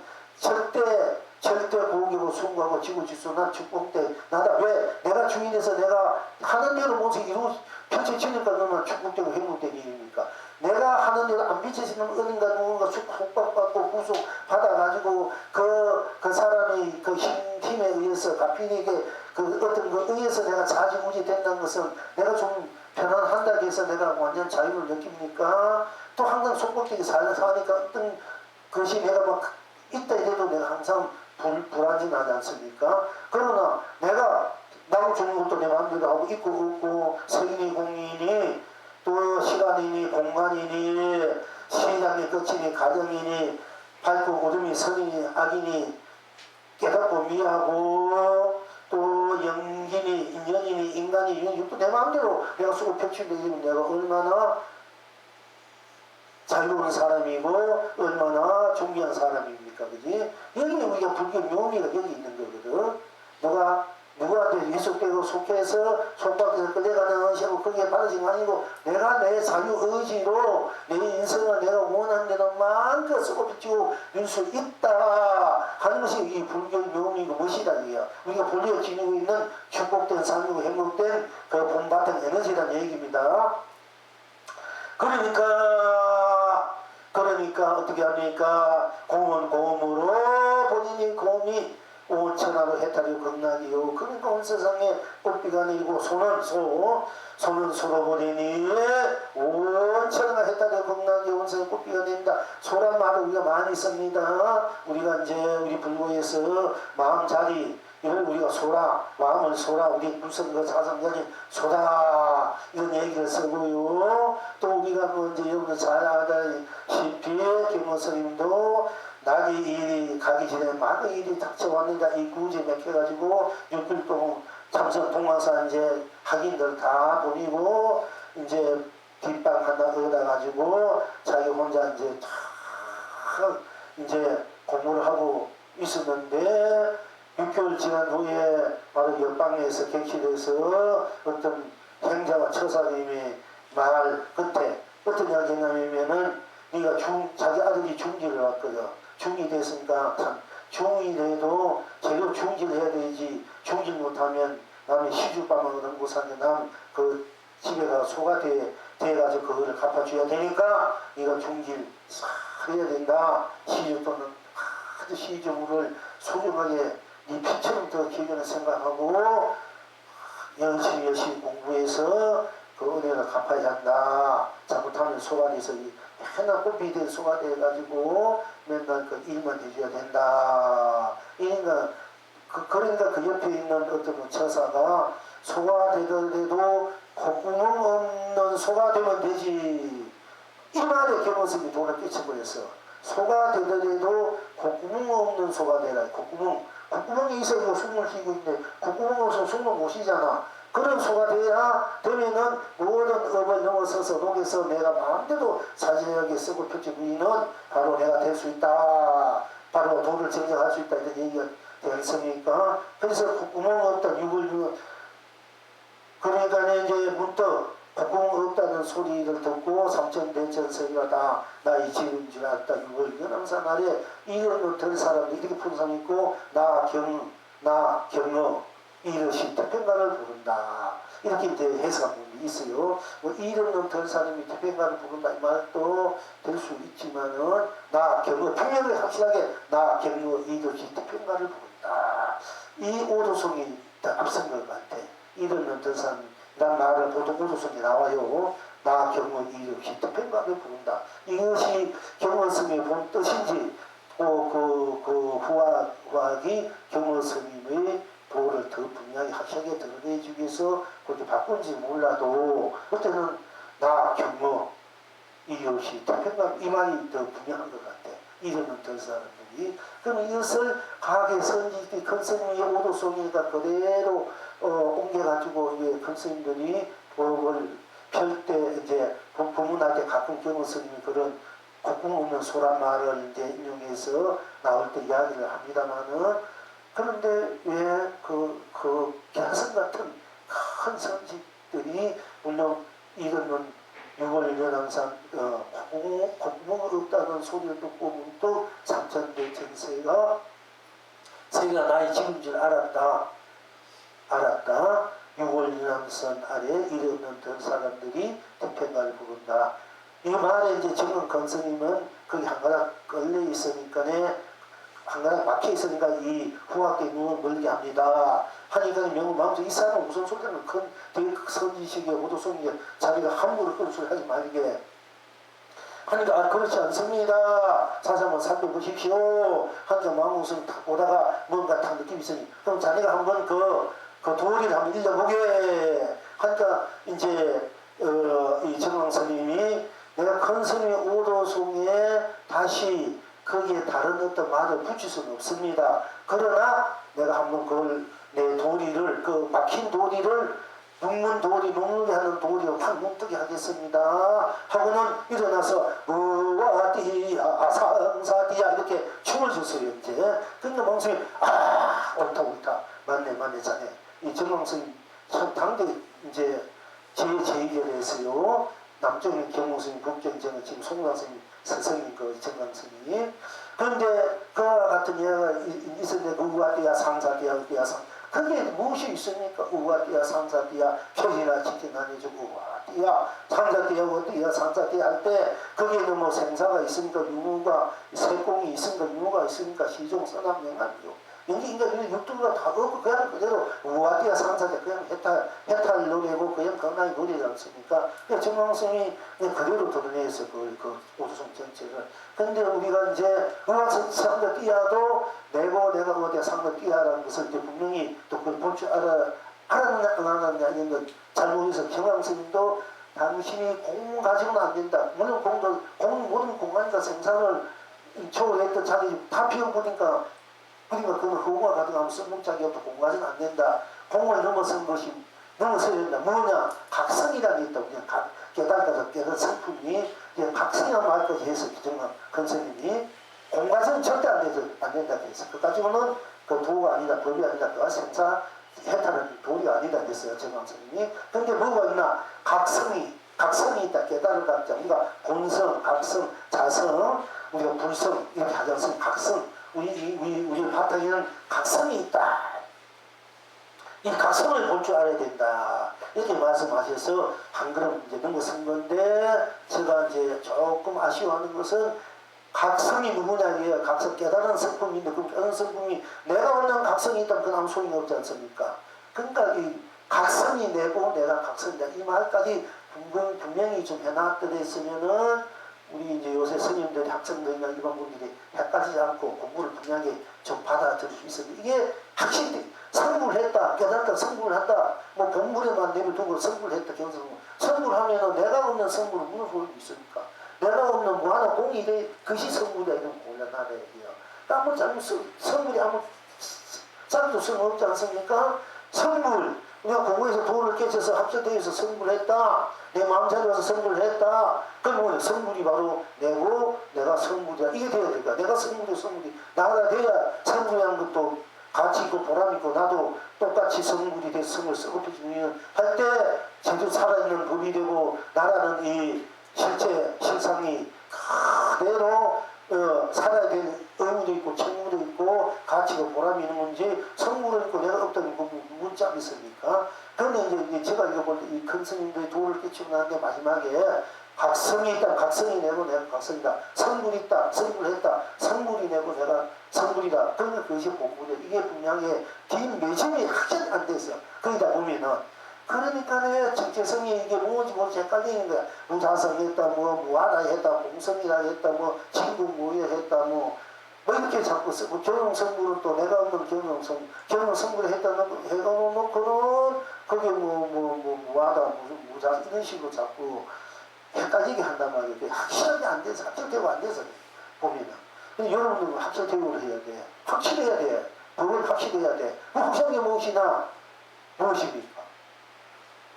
절대 공격으로 순구하고 지구질수 난 축복대 나다. 왜? 내가 주인에서 내가 하는 대로 모습이 펼쳐지니까 그러면 축복되고 행복된 일입니까? 내가 하는 대로 안 비춰지는 어딘가 누군가 속박받고 구속 받아가지고 그 사람이 그 힘에 의해서 가핀에게 그 어떤 그 의해서 내가 자지무지 된다는 것은 내가 좀 편안한다고 해서 내가 완전 자유를 느낍니까? 또 항상 속박되게 사니까 어떤 것이 내가 막 있다 이래도 내가 항상 불안진하지 않습니까? 그러나 내가 나고 주는 것도 내 마음대로 하고 있고 없고 성인이 공인이 또 시간이니 공간이니 시장이 끝이니 가정이니 밝고 구름이 선이니 악이니 깨닫고 미하고 또 영기니 인연이니 인간이 이것도 내 마음대로 내가 쓰고 펼치는 내가 얼마나 자유로운 사람이고 얼마나 존귀한 사람입니까? 그지? 여기 우리가 불교 묘미가 여기 있는 거거든. 누구한테 위속되고 속해서 손바닥에서 끌려가는 것이고 그게 바라진 아니고 내가 내 자유 의지로 내 인생을 내가 원하는 대로 마음껏 쓰고 펼치고 일 수 있다 하는 것이 이 불교의 묘미고 무엇이다 이거야. 우리가 불교에 지니고 있는 축복된 삶이고 행복된 그 본바탕 에너지라는 얘기입니다. 그러니까 어떻게 합니까? 고음은 고음으로 본인이 고음이 온 천하로 해탈이 겁나기요. 그러니까 온 세상에 꽃비가 내리고 소는 소로 보내니 온 천하가 해탈이 겁나기 온 세상에 꽃비가 내린다. 소란 말을 우리가 많이 씁니다. 우리가 이제 우리 불교에서 마음자리 이걸 우리가 소라, 마음을 소라, 우리 무슨 사상자리 소라 이런 얘기를 쓰고요. 또 우리가 뭐 이제 여러분 잘 아다시피 경호스님도 낙이 일이 가기 전에 많은 일이 닥쳐왔는데 이 구제 맥혀가지고 6일 동안 참선 동화사 이제 학인들 다 보내고 이제 뒷방 하나 얻어가지고 자기 혼자 이제 이제 공부를 하고 있었는데 6개월 지난 후에 바로 옆방에서 객실에서 어떤 행자와 처사님이 말 끝에 어떤 이야기냐면은 네가 자기 아들이 중기를 왔거든. 중이 됐으니까 참 중이 돼도 제대로 중기를 해야 되지. 중기 못하면 남의 시주방을 얻은 곳한테 남 그 집에 가서 소가 돼가지고 그거를 갚아줘야 되니까 네가 중기를 해야 된다. 시주 또는 아주 시주물을 소중하게 네 피처럼 더 기견을 생각하고 열심히 공부해서 그 은혜를 갚아야 한다. 잘못하면 소가 돼서 맨날 꽃이 된 소가 돼가지고 맨날 그 일만 해줘야 된다. 그러니까 그 옆에 있는 어떤 처사가 소가 되더라도 콧구멍 없는 소가 되면 되지. 이 말에 경호스님이 돈을 끼쳐버렸어. 소가 되더라도 콧구멍 없는 소가 되라. 콧구멍이 있어서 숨을 쉬고 있는데 콧구멍 없으면 숨을 못 쉬잖아. 그런 소가 되면은 모든 업을 넘어서서 녹여서 내가 마음대로 사진하게 쓰고 표지 부인은 바로 내가 될 수 있다. 바로 도를 정정할 수 있다. 이런 얘기가 되어 있으니까 그래서 콧구멍 없다. 그러니까 이제 문득 콧구멍 없다는 소리를 듣고 삼천대천세가 다 나의 집인 줄 알았다. 6월 연암산 아래 이런 들 사람이 이렇게 풍성 있고 나 경어 이것이 태평가를 부른다. 이렇게 이제 해석한 부분이 있어요. 뭐 이름은 덜 사람이 태평가를 부른다 이 말도 될 수 있지만은 나 경어 평양을 확실하게 나 경어 이것이 태평가를 부른다. 이 오도송이 더 앞선 것 같아. 이름은 덜 사람 이란 말을 보통 오도송이 나와요. 나 경어 이것이 태평가를 부른다. 이것이 경어스님의 본 뜻인지 그 후학이 경어스님의 도를 더 분명히 확실하게 드러내주기 위해서 그렇게 바꾼지 몰라도 그때는 나 경어 이것이 태평감 이 말이 더 분명한 것 같아. 이러는 더 사람들이 그럼 이것을 각의 선지기 큰 스님의 오도송이니까 그대로 옮겨가지고 이게 큰 스님들이 법을 펼 때 이제 부문할 때 가끔 경어 스님이 그런 콧구멍 없는 소란 말을 이제 인용해서 나올 때 이야기를 합니다만은 그런데 왜 그 개성 같은 큰 선지들이 물론 이거는 6월 연항산 콧구멍 없다는 소리를 듣고 문득 삼천대천세가 나의 집인 줄 알았다. 6월 연항산 아래 이름 없는 사람들이 태평가를 부른다. 이 말에 이제 정은 건스님은 거기 한 가닥 걸려 있으니까네 한가닥 막혀 있으니까 이 후학계 눈을 멀게 합니다. 하니까 명은 마음속에 이 사람은 무슨 소리냐면 되게 선지식의 오도송이에 자기가 함부로 그런 소리 하지 말게 하니까 그렇지 않습니다. 다시 한번 살펴보십시오. 하니까 마음속에 탁 오다가 뭔가 탁 느낌이 있으니 그럼 자네가 한번 그 도리를 한번 읽어보게 하니까 이제 이 정왕스님이 내가 큰 스님의 오도송에 다시 거기에 다른 어떤 말을 붙일 수는 없습니다. 그러나 내가 한번 그걸 내 도리를 그 막힌 도리를 눈물게 하는 도리를 확 눈뜨게 하겠습니다. 하고는 일어나서 우와디야 상사디야 이렇게 춤을 췄어요. 이제 근데 멍성이 옳다 맞네 자네 이 정왕스님 참 당대 이제 제2결에서요 남쪽은 경홍스님 북경정은 지금 송강스님 스승님 그 정강스님 그런데 그와 같은 예가 있었는데 우와디야 상사디야 그게 무엇이 있습니까? 우와디야 상사디야 표기나 지진 아니죠. 우와디야 상사디야 어디야 상사디야 할 때 거기에는 뭐 생사가 있으니까 유무가 세공이 있으니까 유무가 있으니까 시종 선암 명암이요. 인가 육두가 다 없고 그냥 그대로 우아디아 상사자 그냥 해탈 노래고 그냥 건강히 노래지 않습니까? 정광성이 그대로 드러내서 그 오조선 정책을. 근데 우리가 이제 의학상도 띄어도 내가 어디에 상도 띄어라는 것을 이제 분명히 또 그걸 볼 줄 알았느냐 이런 것 잘못해서 정광성도 당신이 공 가지고는 안 된다. 물론 모든 공간과 생산을 초월했던 자기 다 피워보니까 그러니까 그건 허공을 가져가면 성공작이 없고 공간은 안 된다. 공을 넘어선 것이 넘어서야 된다. 뭐냐? 각성이라는 게 있다고. 그냥 깨달아서 깨달은 성품이 각성이라는 말까지 해서 규정한 근스님이 공간은 절대 안 된다. 그래서 그까지는 그 도가 아니다. 법이 아니다. 그가 생사 해탈은 도리가 아니다. 그랬어요. 정광스님이. 근데 뭐가 있나? 각성이 있다. 깨달을 각자. 우리가 본성, 각성, 자성, 우리가 불성 이렇게 하지 않습니까? 각성. 우리 바탕에는 각성이 있다. 이 각성을 볼 줄 알아야 된다. 이렇게 말씀하셔서 한 걸음 이제 넘어선 건데, 제가 이제 조금 아쉬워하는 것은 각성이 누구냐 이게요. 각성 깨달은 성품인데 그 깨달은 성품이 내가 얻는 각성이 있다면 그건 아무 소용이 없지 않습니까? 그러니까 이 각성이 내고 내가 각성이다. 이 말까지 분명히 좀 해놨더랬으면은 우리 이제 요새 스님들이 학생들이나 일반 분들이 헷갈리지 않고 공부를 분명히 좀 받아들일 수 있었는데, 이게 확실히 성불을 했다, 깨달았다, 성불을 한다, 뭐 본물에만 내버두고 성불을 했다, 성불을 하면은 내가 없는 성불은 무슨 소용이 있습니까? 내가 없는 뭐 하나 공이 돼, 그것이 성불이야, 이런 곤란하다 얘기야. 아무 잘못 성불이 아무 짝도 쓸모없지 않습니까? 성불, 우리가 공부에서 도를 깨쳐서 합쳐되어서 성불했다, 내 마음 자리에서 성불을 했다. 그러면 성불이 바로 내고 내가 성불이야. 이게 돼야 될까? 내가 성불이 나가 돼야 성불이라는 것도 가치 있고 보람 있고, 나도 똑같이 성불이 돼 성을 썩어주면 할 때 제대로 살아있는 법이 되고, 나라는 이 실상이 그대로 살아야 될 의무도 있고 책무도 있고 가치가 보람이 있는 건지, 성불은 있고 내가 없다는 그 문자가 있습니까? 그런데 이제 제가 이거 볼 때 이 큰 스님들이 도를 끼치고 나는데 마지막에 각성이 있다. 각성이 내고 내가 각성이다. 성불이 있다. 성불했다. 성불이 내고 내가 성불이다. 그러면 그것이 본불이야. 이게 분명히 뒷매심이 확실히 안 돼서 거기다 보면은, 그러니까 정체성이 이게 뭔지 모르지 헷갈리는 거야. 무자성했다, 무하다 했다, 공성이라 했다, 진국무야 했다, 뭐 이렇게 자꾸 쓰고, 경영성불은 또 내가 없는 경영성불을 했다는 해놓고는 그게 무하다, 무자 이런 식으로 자꾸 헷갈리게 한단 말이에요. 확실하게 안 돼서, 확실되고 안 돼서 보면은. 근데 여러분들은 확실되고를 해야 돼. 확실해야 돼. 법을 확실해야 돼. 확실한 게 무엇입니까?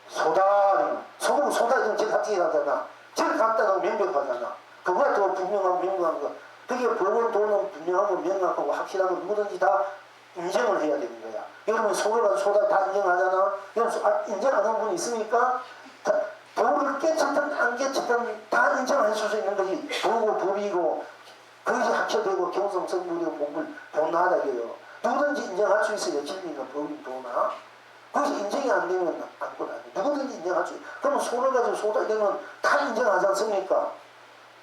소다, 소다 이런 제일 확실하잖아. 제일 간단하고 명백하잖아. 그거가 더 분명하고 명확한 거. 그게 법은 도는 분명하고 명확하고 확실하고 누구든지 다 인정을 해야 되는 거야. 여러분 소다 다 인정하잖아. 여러분 인정 안 하는 분 있습니까? 도를 깨쳤든 안 깨쳤든 다 인정할 수 있는 것이 도고 법이고, 그것이 합쳐되고 경성성불이고 몸을 본나다 이거요. 누구든지 인정할 수 있어요. 진리는 법인 도나. 그것이 인정이 안 되면 아무것도 안 돼. 누구든지 인정할 수 있어요. 그러면 소를 가지고 소다 이러면 다 인정하지 않습니까?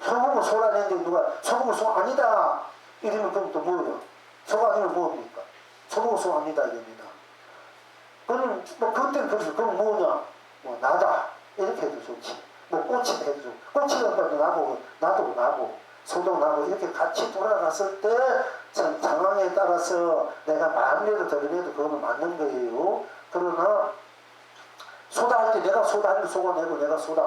소보고 소라는데 누가 소보고 소 아니다 이러면 그럼 또 뭐예요? 소가 아니면 뭐입니까? 소보고 소 아니다 이겁니다. 그러면 그때는 그렇죠. 그럼 뭐냐? 나다 이렇게 해도 좋지. 꽃이 해도 좋고, 꽃이 나도 소도 나고 이렇게 같이 돌아갔을 때 상황에 따라서 내가 마음대로 드러내도 그거는 맞는 거예요. 그러나 소다 할 때 내가 소다 하는 소가 내고 내가 소다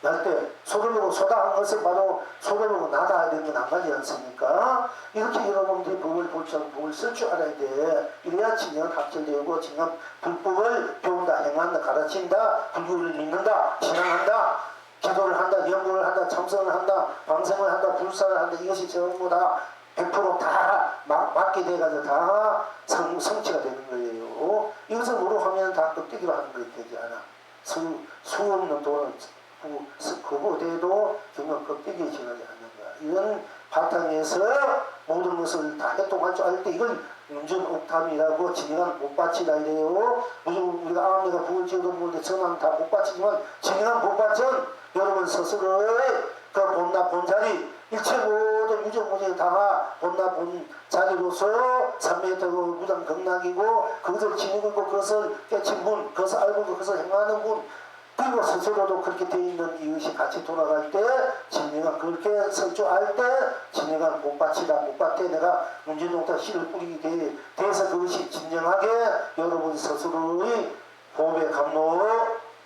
할 때 소를 보고 소다 한 것을 바로 소를 보고 나다 이런 건 안 가지 않습니까? 이렇게 여러분들이 법을 쓸 줄 알아야 돼. 이래야 진영 합철되고 진영 불법을 배운다, 행한다, 가르친다, 불법을 믿는다, 신앙한다, 기도를 한다, 연구를 한다, 참선을 한다, 방생을 한다, 불사를 한다. 이것이 전부 다 100%다 맞게 돼가지고 다 성취가 되는 거예요. 이것을 모르면 다 껍데기로 하는 것이 되지 않아. 수 없는 돈은 그거대도 정말 껍데기에 지나지 않는 거야. 이런 바탕에서 모든 것을 다 해동할 줄 알 때 이걸 윤전옥탐이라고 진행한 복받치다 이래요. 우리가 아무리가 부을 지어도 모르는데 전화는 다 복받치지만 진행한 복받은 여러분 스스로의 그 본자리 일체 모두 무정무정 다 본나 본 자리로서 3m고 무장 극락이고 그것을 지니고 그것을 깨친 분, 그것을 알고 그것을 행하는 분, 그리고 스스로도 그렇게 되어 있는 이것이 같이 돌아갈 때 진리가 그렇게 설주할 때 진리가 못받치다 못받대 내가 문제동타 씨를 뿌리게 돼서 그것이 진정하게 여러분 스스로의 보배 감로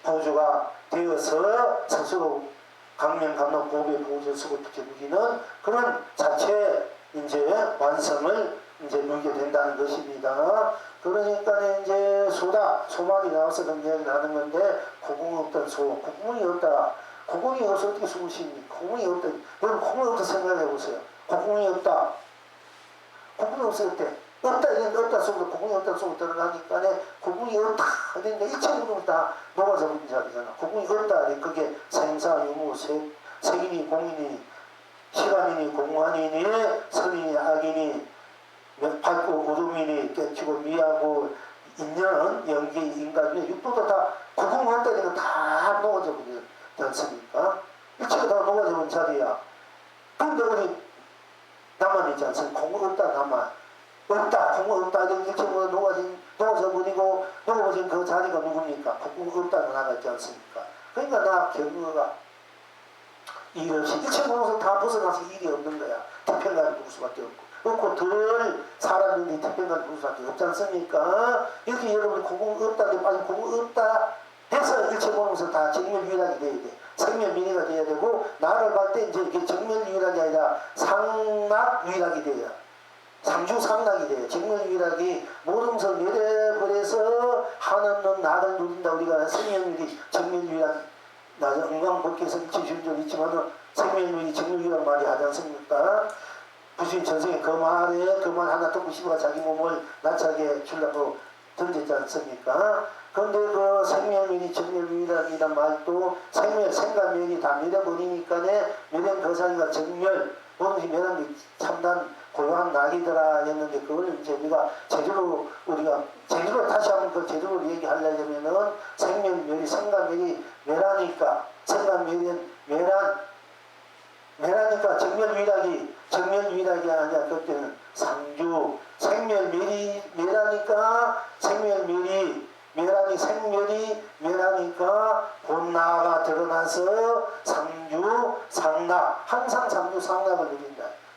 보조가 되어서 스스로 강명 감로 보배 보조 수고 누리는 그런 자체 이제 완성을 이제 누리게 된다는 것입니다. 그러니까 이제 소말이 나와서 그런 이야기를 하는 건데 고궁 없던 고궁이 없다. 고궁이 없어 어떻게 숨을 쉽니까? 고궁이 없다. 여러분 고궁이 없다 생각해 보세요. 고궁이 없다. 고궁이 없을 때 없다 이런 없다 속으로 고궁이 없다 속으로 들어가니까 고궁이 없다 그러니까 일체적으로 다 녹아져 버린 자리잖아. 고궁이 없다 그게 생사 유무 색이니 공이니 시간이니 공간이니 선이니 악이니 밝고 어둠이니 깨치고 미하고 인연 연기 인간이 육도도 다 고궁 없다니까 다 녹아져 버리지 않습니까? 일체가 다 녹아져 버린 자리야. 근데 우리 나만 있지 않습니까? 공은 없다 나만 없다 공은 없다 일체가 녹아져 버리고 녹아버린 그 자리가 누굽니까? 공은 없다고 나가 있지 않습니까? 그러니까 나 경우가 일 없이 일체공에서 다 벗어나서 일이 없는 거야. 태평가를 부를 수밖에 없고 덜 사람들이 태평가를 부를 수밖에 없지 않습니까? 이렇게 여러분이 공은 없다 아니 공은 없다 해서 일체공에서 다 정멸유일하게 돼야 돼. 생멸미리가 돼야 되고 나를 볼 때 이제 이게 정멸유일하게 아니라 상락유일하게 돼요. 상주상락이 돼요. 정멸유일하게 모든 것을 멸해버려서 하나는 나를 누린다. 우리가 생명유일이 정멸유일하게 나는 은광법계에서 일체주의적 있지만 생명유일이 정멸유일한 말이 하지 않습니까? 부처님 전생에 그 말에 그 말 하나 듣고 싶어가 자기 몸을 나차게 주려고 던졌지 않습니까? 그런데 그 생명면이 정멸유일이라는 말도 생각면이 다 밀어버리니까 멸한 그 자리가 정멸 뭐든지 멸한 게 참단 고요한 낙이더라 했는데 그걸 이제 우리가 제대로 다시 한번 그 제대로 얘기하려면은 생명면이 생각면이 멸하니까 생각면이 멸하니까 정멸유일하기 아니야. 그때는 상주 생멸멸이 멸하니까 생멸멸이 멸하니 생멸이 멸하니까 본나가 드러나서 상주 상락 항상 상주 상락을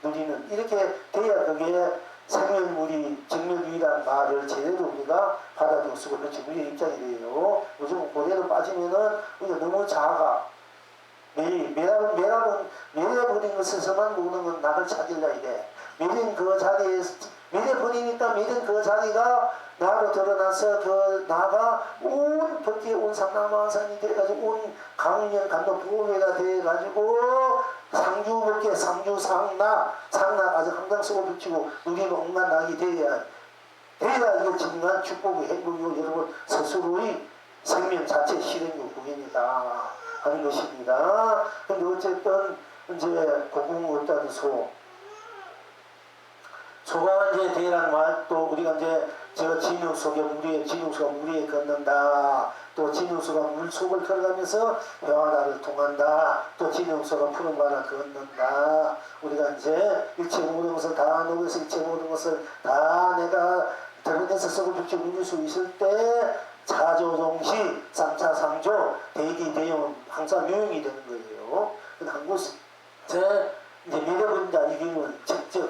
누리는 이렇게 돼야 그게 생멸물이 정멸유일한 말을 제대로 우리가 받아들일 수가 그렇지 우리의 입장이 돼요. 요즘 고대로 빠지면은 우리가 너무 작아. 매려버린 것에서만 모든 건 나를 찾으려 이래. 매린 그 자리에서 매려버리니까 매린 그 자리가 나로 드러나서 그 나가 온 법계 온 상남화산이 돼가지고 온 강년 감독 부호회가 돼가지고 상주법계 상주상락 아주 항상 쓰고 붙이고 누리는 온갖 낙이 돼야 이게 진정한 축복의 행복이고 여러분 스스로의 생명 자체 실행의 구현이다 하는 것입니다. 근데 어쨌든 이제 고궁 없다는 소가 이제 대란 말도 우리가 이제 제가 진흙 속에 진흙수가 물에 걷는다. 또 진흙수가 물 속을 걸어가면서 배화나를 통한다. 또 진흙수가 푸른 바다 걷는다. 우리가 이제 일체 모든 것을 다 녹여서 일체 모든 것을 다 내가 드러내서 썩을 붙여 누릴 수 있을 때 자조동시 쌍차상조 대기대용 항상 유용이 되는 거예요. 한 곳에 이제 밀어버린다 이기는 적적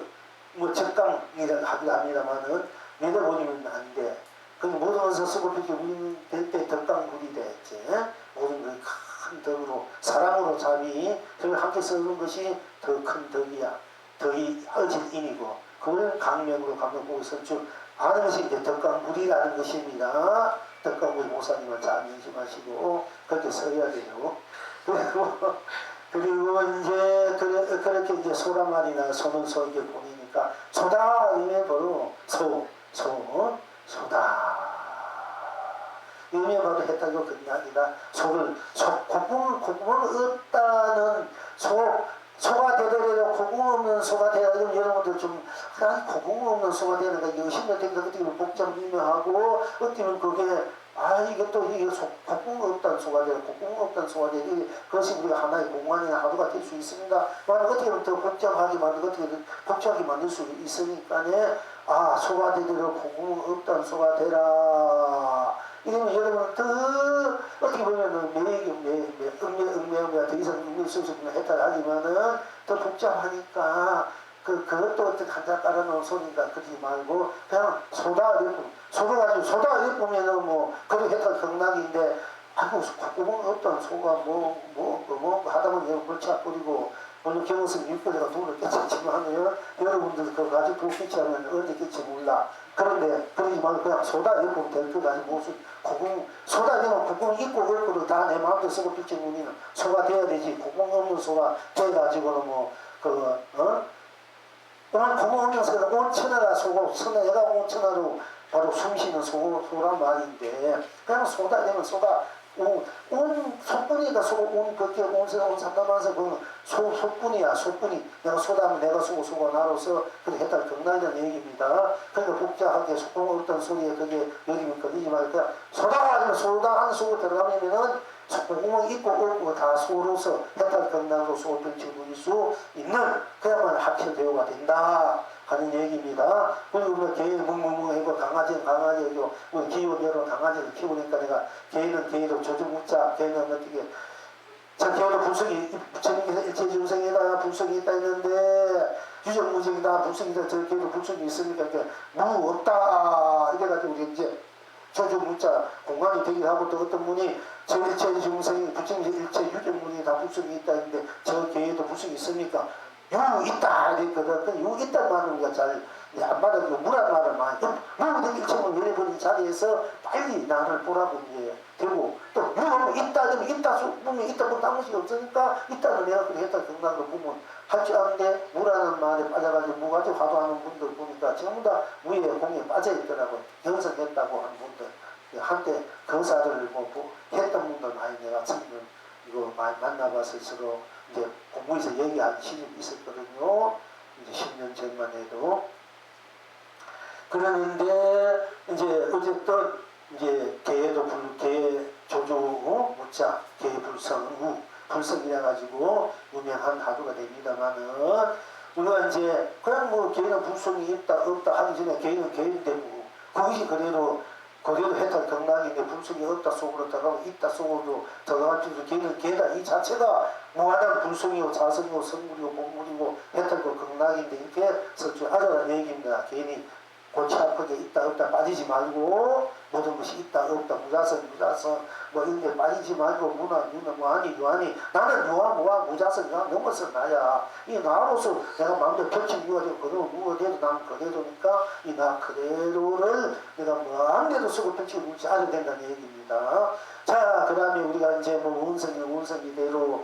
적강이라고 하기도 합니다만은 밀어버리면 안 돼. 그 모든 것을 쓰고 이렇게 우리는 될때 덕강물이 됐지. 모든 것이 큰 덕으로 사랑으로 잠이 그걸 함께 쓰는 것이 더 큰 덕이야. 덕이 어진 인이고 그걸 강명으로 보고 선출 아는 것이 이제 덕강물이라는 것입니다. 덕강물 목사님은 잘 명심하시고 그렇게 써야 돼요. 그리고 이제 그렇게 이제 소란 말이나 소는 소에게 보내니까 소다 이게 바로 소다 이게 바로 했다고 그냥이다. 고궁을 없다는 소가 되더라도 고궁 없는 소가 되더라도 여러분들 좀 고궁 없는 소가 되는 거 의심이 된다. 어떻게 보면 복잡 미묘하고 어떻게 보면 그게 이것도 이게 고궁 없다 없다는 소가 되고 국궁 없다는 소가 되고 그것이 우리가 하나의 공간이나 하도가 될 수 있습니다. 만약 어떻게 하면 더 복잡하게 만들고 어떻게 복잡하게 만들 수 있으니까요. 아, 소가 되도록 국궁 없다는 소가 되라. 이러면 여러분은 더 어떻게 보면은 응매가 더 이상 응매수수나 해탈하지만은 더 복잡하니까 그것도 어떻게 한자 깔아놓은 소리니까 그러지 말고 그냥 소다 소다 예쁘면은 뭐 그게 해탈 경락인데 아이고 구멍 없던 소가 뭐 하다 보면 골치 아프고 물론 경우선 육군에가 돈을 깨쳤지만은 여러분들 그거 가지고 돈 끼치하면 언제 끼치 몰라. 그런데 그러지 말고 그냥 소다 예쁘면 될 것 아니 무슨 구멍 소다 되면 구멍 있고 없고도 다 내 마음대로 쓰고 빌지 우리는 소가 돼야 되지 구멍 없는 소가 돼가지고는 오늘 구멍 없는 소가 온 천하가 소고 천하가 온 천하로 바로 숨쉬는 소란 말인데 그냥 소다 되면 소가 온 소뿐이가 소고 온 그게 온 삼남한서 그 소뿐이야 소뿐이 내가 소다면 내가 소가 나로서 그렇게 했다 경락이라는 얘기입니다. 그러니까 복잡하게 소금 어떤 소리에 그게 여기면 걸리지 말고 소다 하면 소다 하는 소가 들어가면은 구멍이 있고 없고 다 소로서 해탈 경락으로 소를 변치고 수 있는 그야말로 합체대우가 된다 하는 얘기입니다. 그리고 우리가 개는 멍멍멍하고 강아지는 강아지고 우리 기원대로 강아지를 키우니까 내가 개는 개로 조조묻자 개는 어떻게 자 개는 불성이 부처님께서 일체중생이다 불성이 있다 했는데 유정무정이다 불성이다 저 개도 불성이 있으니까 이렇게 무 없다 이래가지고 우리 이제 조조묻자 공간이 되기도 하고 또 어떤 분이 저 일체 중생이 부처님 일체 유정문이 다 불성이 있다 했는데 저 개에도 불성이 있으니까 유 있다 그랬거든. 유 있다는 말을 우리가 잘 안 받아들고 무란 말을 많이 무대 일체문 열려버린 자리에서 빨리 나를 보라고 이제 되고 또 유 있다 그러면 있다 보면 있다 보면 아무 것이 없으니까 있다는 내가 그렇게 했다 경락을 보면 할 줄 아는데 무라는 말에 빠져가지고 무 가지고 화도하는 분들 보니까 전부 다 무에 공에 빠져있더라고 경성했다고 하는 분들 한때 거사를 했던 분들 많이 내가 지금 이거 많이 만나봐서 서로 이제 공부에서 얘기한 시절이 있었거든요. 이제 10년 전만 해도. 그러는데 이제 어쨌든 이제 개 조조 무자 개 불성 불성이라 가지고 유명한 하두가 됩니다만은 우리가 이제 그냥 뭐 개는 불성이 있다 없다 하기 전에 개는 개인 되고 그것이 그래도 해탈 경락인데 불성이 없다 속으로 들어가고 있다 속으로 들어갈 줄도 개는 개다 이 자체가 무한한 불성이고 자성이고 성물이고 복물이고 해탈고 경락인데 이렇게 설주 하라는 얘기입니다. 개인이 골치 아프게 있다 없다 빠지지 말고 모든 것이 있다 없다 무자성 뭐 이런 게 빠지지 말고 무나 무아니 유아니 나는 무아 무자성 유아 넘어서 나야 이 나로서 내가 마음대로 겹친 유가 되고 그대로 무가 돼도 나는 그대로니까 이 나 그대로를 내가 마음대로 쓰고 펼치고 묵지 않아야 된다는 얘기입니다. 자 그 다음에 우리가 이제 뭐 운성이대로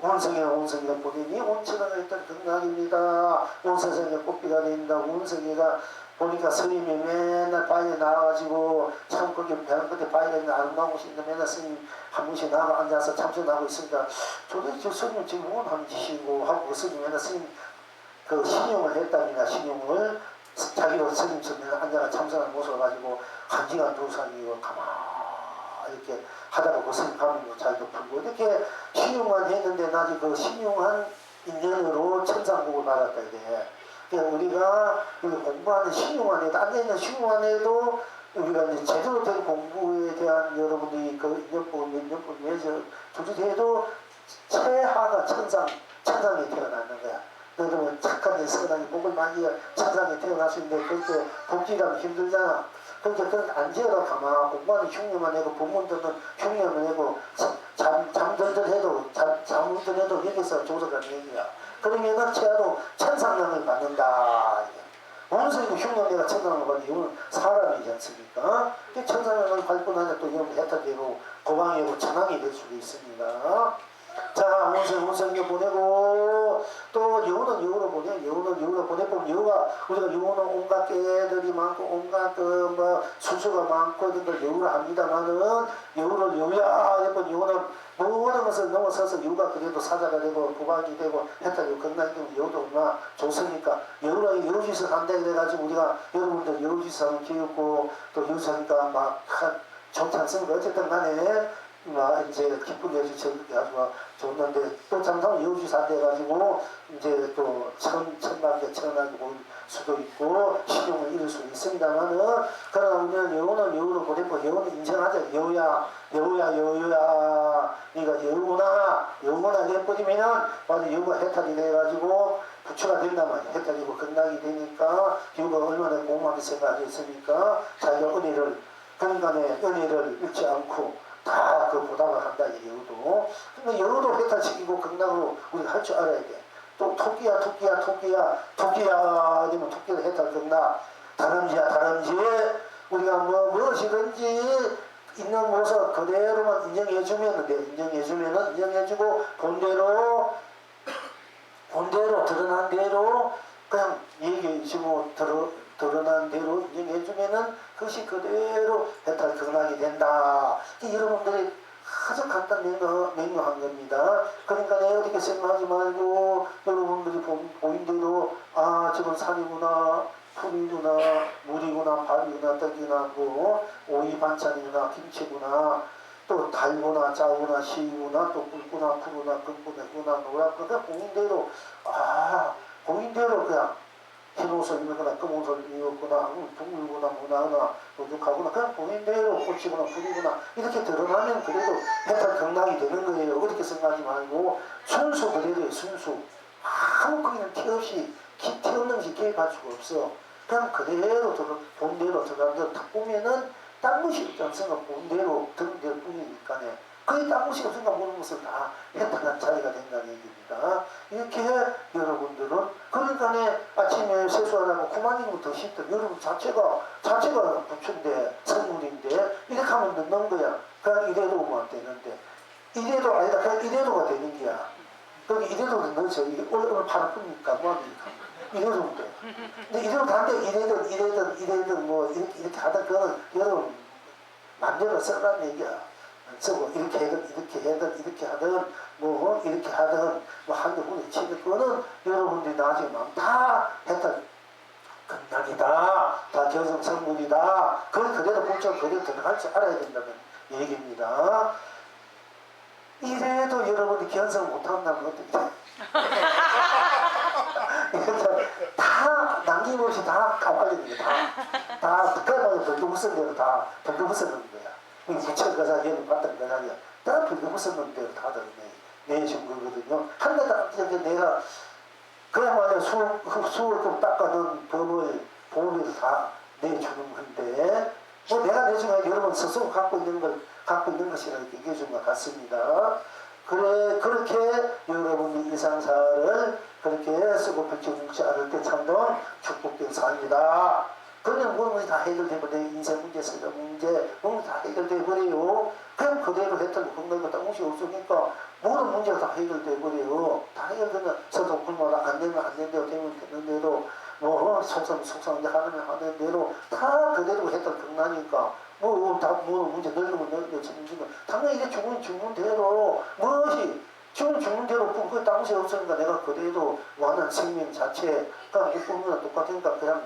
온성이가 보더니 온천하가 있던 경락입니다. 온세상에 꽃비가 된다. 온성이가 보니까 스님이 맨날 바위에 나와가지고 참 거기 벼랑 끝에 바위가 있는 아름다운 곳이 있는데 맨날 스님 한 분씩 나와 앉아서 참선하고 있으니까 도대체 스님 지금 뭔 하는 짓이고 하고 그 스님 맨날 스님 그 신용을 했답니다. 신용을 자기도 스님처럼 맨날 앉아가 참선하는 모습을 가지고 한 시간 두 시간이고 가만히 이렇게 하다가 그 스님 가면도 자기도 풀고 이렇게 신용만 했는데 나중에 그 신용한 인연으로 천상복을 받았다 이래. 우리가 공부하는 신용안에도 앉아있는 신용안에도 우리가 이제 제대로 된 공부에 대한 여러분들이 그 몇번 위해서 조주해도 최하가 천상에 태어났는 거야. 그러면 착한 선하게 복을 많이 천상에 태어날 수 있는데 그렇게 복지라면 힘들잖아. 그러니까 그건 안 지어도 가만 공부하는 흉내만 내고 본문 듣는 흉내만 내고 잠들더라도 여기서 조사하는 얘기야. 그러면은 최하도 천상령을 받는다. 원수이고 흉년내가 천상령을 받는 이유는 사람이지 않습니까? 천상령을 받고 나면 또 이런 해탈되고 고방이고 천왕이 될 수도 있습니다. 자, 운성이 보내고 또 여우는 여우로 보내보면 여우가 우리가 여우는 온갖 개들이 많고 온갖 뭐 수수가 많고 이런 걸 여우를 합니다만은 여우를 여우야 해본 여우는 모든 것을 넘어서서 여우가 그래도 사자가 되고 부박이 되고 해탈되고 건강이 되고 여우도 얼마나 좋습니까? 여우가 여우짓을 한다 이래가지고 우리가 여러분들 여우짓을 하면 귀엽고 또 여우짓하니까 막 좋지 않습니까? 어쨌든 간에 이제 기쁘게 해주셔서 아주 좋는데 또 장사는 여주산 돼가지고 이제 또 천만개 천하게 올 수도 있고 실용을 잃을 수 있습니다만은 그러나 우리는 여우는 여우로 보냈고 여우는 인정하자. 여우야 그러니까 여우구나 해버리면은 바로 여우가 해탈이 돼가지고 부처가 된단 말이야. 해탈이고 극락이 되니까 여우가 얼마나 고마하게 생각했으니까 자기가 은혜를 잃지 않고 다 그 보답을 한다 이 여우도. 근데 여우도 해탈시키고 극락으로 우리가 할 줄 알아야 돼. 또 토끼야 아니면 토끼를 해탈 극락 다람쥐 우리가 무엇이든지 있는 모습 그대로만 인정해주면 돼. 인정해주고 본대로 드러난 대로 그냥 얘기해주고 드러난 대로 인정해주면은 그것이 그대로 해탈 극락이 된다. 여러분들이 아주 간단 명료한 겁니다. 그러니까 내가 어떻게 생각하지 말고 여러분들이 보인 대로 저건 산이구나 풀이구나 물이구나 밥이구나 떡이구나 오이 반찬이구나 김치구나 또 달구나 짜구나 시구나 또 굵구나 푸구나 금구나 해구나 노랗구나 그냥 보인대로 그냥 흰 옷을 입었거나 검은 옷을 입었거나 둥글거나 무나거나 노죽하거나 그냥 보인대로 꽃이구나 풀이구나 이렇게 드러나면 그래도 해탈 극락이 되는 거예요. 그렇게 생각하지 말고 순수 그대로의 순수 아무 거기는 티 없는 것이 개입할 수가 없어. 그냥 그대로 본대로 들어가는 대로 딱 보면은 딴 것이 없지 않습니까? 본대로 들은 대로 뿐이니까네. 거의 딴 것이 없으니까 모든 것을 다 해탈한 자리가 된다는 얘기입니다. 이렇게 여러분들은 그러니까 아침에 세수하다가 그만이부터 씻던 여러분 자체가 부처인데 선물인데 이렇게 하면 넣는 거야. 그냥 이래도 오면 안 되는데 이래도 아니다. 그냥 이래도가 되는 거야. 거기 이래도 넣어서 이게 오늘 팔아프니까 뭐합니까? 이래도 돼. 근데 이래도 다른데 이래든 뭐 이렇게 하다 그거는 여러분 맘대로 쓰라는 얘기야. 쓰고 이렇게 하든 뭐 이렇게 하든 뭐 한두 분이 치는 그거는 여러분들이 나중에 다 해탈 극락이다. 다 견성성물이다. 그걸 그대로 본적 그대로 들어갈 줄 알아야 된다는 얘기입니다. 이래도 여러분이 견성 못한다면 어떻게 돼? 다 남김없이 다 까발리는 거야. 다 그야말로 벌거벗은 대로 다 벌거벗는 거야. 부처 거사기에는 받던 거사기야. 다 벌거벗은 대로 다들 내준 거거든요. 한나라 내가 그야말로 수을 좀 닦아놓은 보험을 다 내주는 건데 뭐 내가 내준 거 여러분 스스로 갖고 있는 것이라고 얘기해준 것 같습니다. 그렇게 여러분이 일상사를 그렇게 쓰고 펼쳐주지 않을 때 참동 축복된 삶이다. 그러면 모든 것이 다 해결되버려. 인생 문제, 세상 문제, 모든 다 해결돼버려요. 그럼 그대로 했던 건강이 딱 무시 없으니까 모든 문제가 다 해결돼버려요. 다 해결되면 서도 불마다 안 되면 안 된대로 되면 되는 대로 뭐 속상 이제 하는 대로 다 그대로 했던 극락이니까 모든 문제 늙으면 당연히 이게 죽는 대로 무엇이 죽는 대로 그 땅시 없으니까 내가 그대로 완한 생명 자체 그냥 꿈이랑 똑같으니까 그냥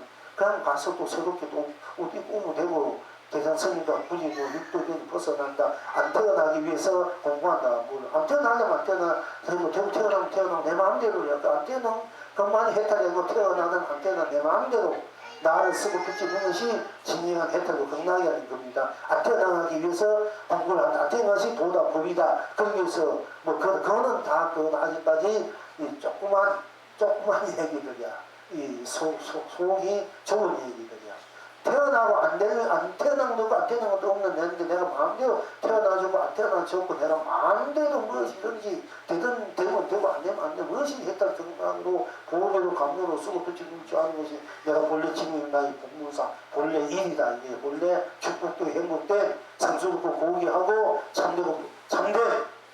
가서 또 새롭게 또 옷 입고 오면 되고 대장성이가 부리고 육도변이 벗어난다. 안 태어나기 위해서 공부한다. 안 태어나려면 태어나면 내 마음대로 약간 안 태어나면 그만이 해탈되고 태어나는 안 태어나 내 마음대로 나를 쓰고 붙이는 것이 진정한 해탈과 극락이라는 겁니다. 안 태어나기 위해서 공부를 한다. 안 태어나는 것이 도다 법이다. 그러면서 그거는 다 아직까지 이 조그만 얘기들이야. 이 속이 좋은 얘기들이야. 태어나고 안 태어난 것도 안 태어난 것도 없는 애인데 내가 마음대로 태어나주고 안 태어나주고 내가 마음대로 무엇이든지 되면 되고 안 되면 안 돼. 무엇이 해탈 정당으로 보호대로 감로로 쓰고 붙이는 줄 아는 것이 내가 본래 지금 나의 복문사 본래 일이다. 이게 본래 축복도 행복된 상수롭고 고귀하고 참된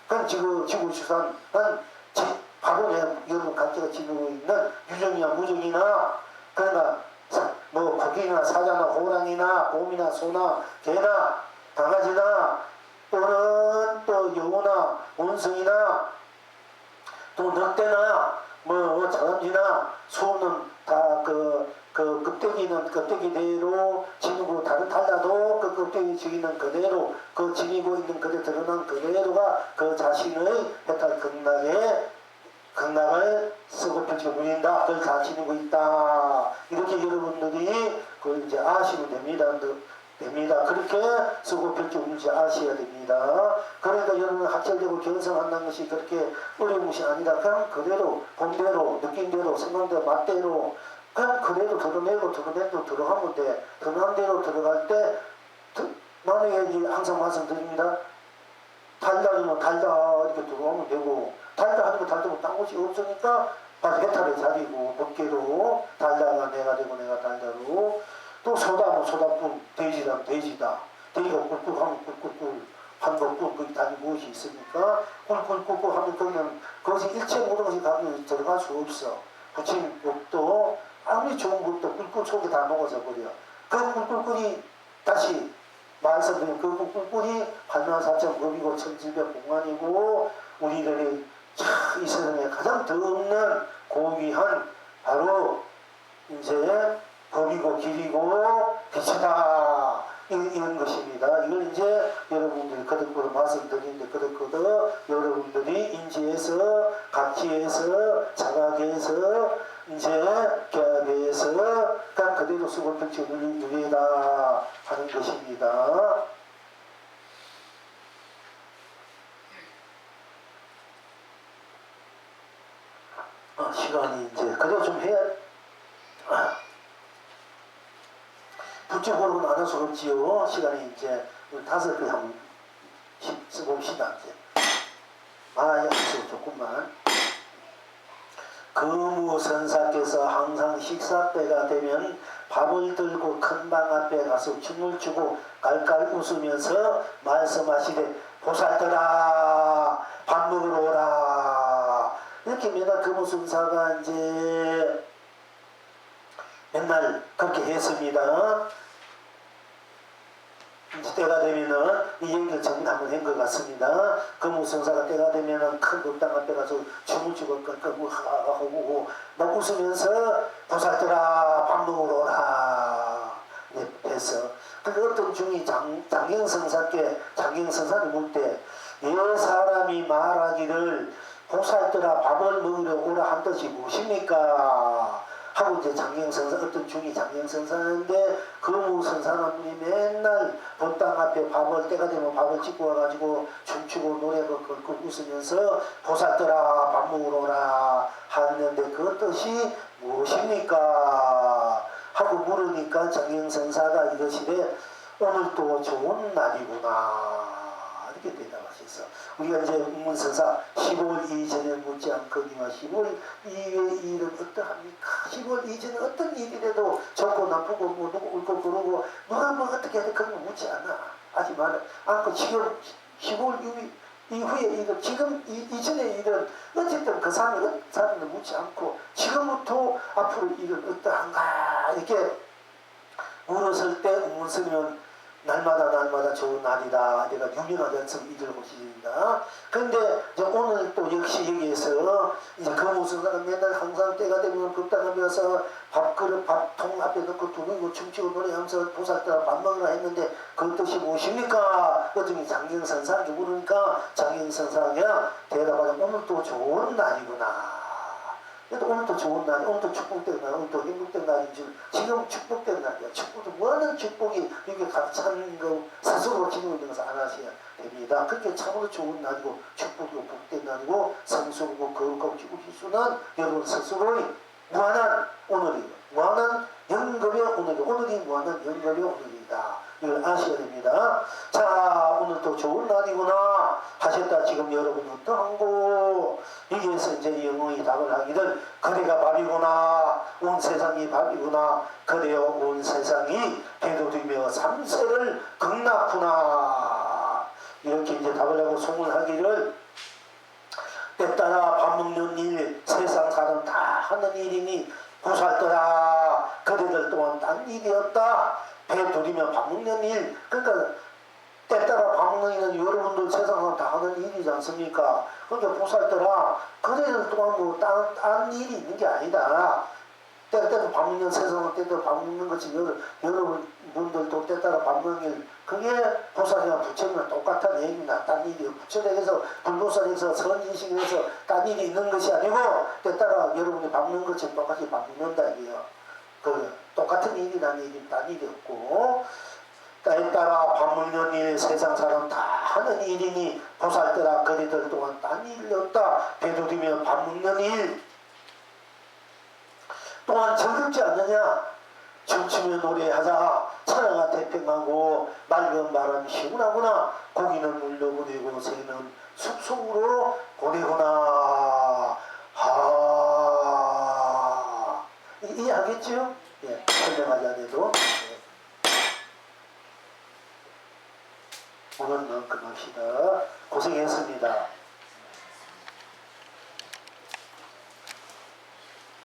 그건 지구주산 바로 여러분 각자가 지니고 있는 유정이나 무정이나 그러니까 뭐 고기나 사자나 호랑이나 곰이나 소나 개나 강아지나 또는 또 여우나 원숭이나 또 늑대나 뭐 다람쥐나 소는 다 그 껍데기는 껍데기대로 지니고 달라도 그 껍데기 지니는 그대로 그 지니고 있는 그대 드러난 그대로가 그 자신의 해탈 극락을 쓰고 펼치고 누린다. 그걸 다 지니고 있다. 이렇게 여러분들이 그걸 이제 아시면 됩니다. 그렇게 쓰고 펼치고 누리지 아셔야 됩니다. 그러니까 여러분 학설적으로 견성한다는 것이 그렇게 어려운 것이 아니라 그냥 그대로 본대로 느낌대로 생각대로 맛대로 그냥 그대로 드러내고 들어가면 돼. 드러난 대로 들어갈 때 만약에 이제 항상 말씀드립니다. 달달이면 달다 이렇게 들어오면 되고 달다 하니까 달다고 딴 곳이 없으니까 바로 해탈의 자리고 법계로 달다가 내가 되고 내가 달다로 또 소다면 소다뿐 돼지다 돼지가 꿀꿀 하면 꿀꿀꿀 한 것뿐 거기 다른 무엇이 있으니까 꿀꿀꿀꿀 하면 그러면 그것이 일체 모든 것이 가면 들어갈 수 없어. 부처님법도 아무리 좋은 것도 꿀꿀 속에 다 녹아져 버려. 그 꿀꿀꿀이 다시 말씀드린 그 꿀꿀꿀이 한나사천 법이고 천지백 공안이고 우리들이 이 세상에 가장 더 없는 고귀한 바로 이제 법이고 길이고 빛이다 이런 것입니다. 이걸 이제 여러분들이 거듭거듭 말씀드리는데 거듭거듭 여러분들이 인지해서 각지해서 자각해서 이제 결합해서 그냥 그대로 수고 펼치고 누리다 하는 것입니다. 시간이 이제 그래도 좀 해야 부쩍으로는 안 할 수 없지요. 시간이 이제 5개 한번 써봅시다. 이제 말아야 할수 조금만. 거무선사께서 항상 식사 때가 되면 밥을 들고 큰 방 앞에 가서 춤을 추고 깔깔 웃으면서 말씀하시되 보살들아 밥 먹으러 오라. 이렇게 맨날 거무선사가 이제 맨날 그렇게 했습니다. 이제 때가 되면은 이 얘기를 정리 한번 한 것 같습니다. 거무선사가 때가 되면은 큰 법당 앞에 가서 춤을 추고 하고 막 웃으면서 보살들아 밥 먹으러 오라 해서 그 어떤 중이 장경선사께 장경선사를 물 때 이 사람이 말하기를 보살들아 밥을 먹으러 오라 한 뜻이 무엇입니까? 하고 이제 장경선사 어떤 중이 장경선사인데 거무선사는 분이 맨날 법당 앞에 밥을 때가 되면 밥을 짓고 와가지고 춤추고 노래고 걸고 웃으면서 보살들아 밥 먹으러 오라 하는데 그 뜻이 무엇입니까? 하고 물으니까 장경선사가 이것이래 오늘 또 좋은 날이구나 이렇게 대답하셨어. 우리가 이제 문선사 15월 이전에 묻지 않거니와 15월 이후의 일은 어떠합니까? 15월 이전에 어떤 일이라도 좋고 나쁘고 뭐 누구 울고 그러고 누가 뭐 어떻게 하든 그런 거 묻지 않아. 하지 말아. 않고 지금 15월 이후의 일은 지금 이전의 일은 어쨌든 그 사람을 묻지 않고 지금부터 앞으로 일은 어떠한가 이렇게 물었을 때 문스님은 날마다 좋은 날이다. 내가 유명한 연습 이들 보십니다. 근데 이제 오늘 또 역시 여기에서 이제 거무선사가 맨날 항상 때가 되면 법당하면서 밥그릇 밥통 앞에 넣고 두르고 춤추고 노래하면서 보살따라 밥 먹으라 했는데 그 뜻이 무엇입니까? 어떤 장경선사에게 물으니까 장경선사가 대답하자 오늘 또 좋은 날이구나. 그래도 오늘도 좋은 날, 오늘도 축복된 날, 오늘도 행복된 날인 줄 지금 축복된 날이야. 축복도 많은 축복이 이렇게 가득 찬 거 스스로 지니고 있는 것을 알아셔야 됩니다. 그렇게 참으로 좋은 날이고 축복이고 복된 날이고 성수고 거룩하고 기쁘시수는 여러분 스스로의 무한한 오늘이에요. 무한한 영겁의 오늘이 오늘이 무한한 영겁의 오늘이다. 이걸 아셔야 됩니다. 자 오늘 또 좋은 날이구나 하셨다. 지금 여러분 어떠한고 여기에서 이제 영웅이 답을 하기를 그대가 밥이구나 온 세상이 밥이구나 그대여 온 세상이 배도되며 삼세를 극락구나 이렇게 이제 답을 하고 송을 때 따라 밥 먹는 일 세상 사람 다 하는 일이니 보살더라 그대들 또한 딴 일이 없다. 배 두리면 밥 먹는 일 그러니까 때 따라 밥 먹는 일은 여러분들 세상에서 다 하는 일이지 않습니까? 그러니까 보살더라 그대들 또한 뭐 딴 일이 있는 게 아니다. 때때로 밥 먹는 세상은 때때로 밥 먹는 것이 여러분들도 때따라 밥 먹는 일 그게 보살이나 부처님은 똑같은 얘기입니다. 딴 일이 부처댁에서 불보살에서 선인식에서 딴 일이 있는 것이 아니고 때따라 여러분이 밥 먹는 것처럼 똑같이 밥 먹는다 이게요. 그 똑같은 일이라는 얘기는 딴 일이 없고 때에 따라 밥 먹는 일 세상 사람 다 하는 일이니 보살때라 거리들 동안 딴 일이 없다. 배도되면 밥 먹는 일 또한 즐겁지 않느냐? 춤추며 노래하자 천하가 태평하고 맑은 바람 시원하구나. 고기는 물로 보내고 새는 숲속으로 보내구나. 이해하겠죠? 예, 설명하지 않아도. 예. 오늘은 그만합시다. 고생했습니다.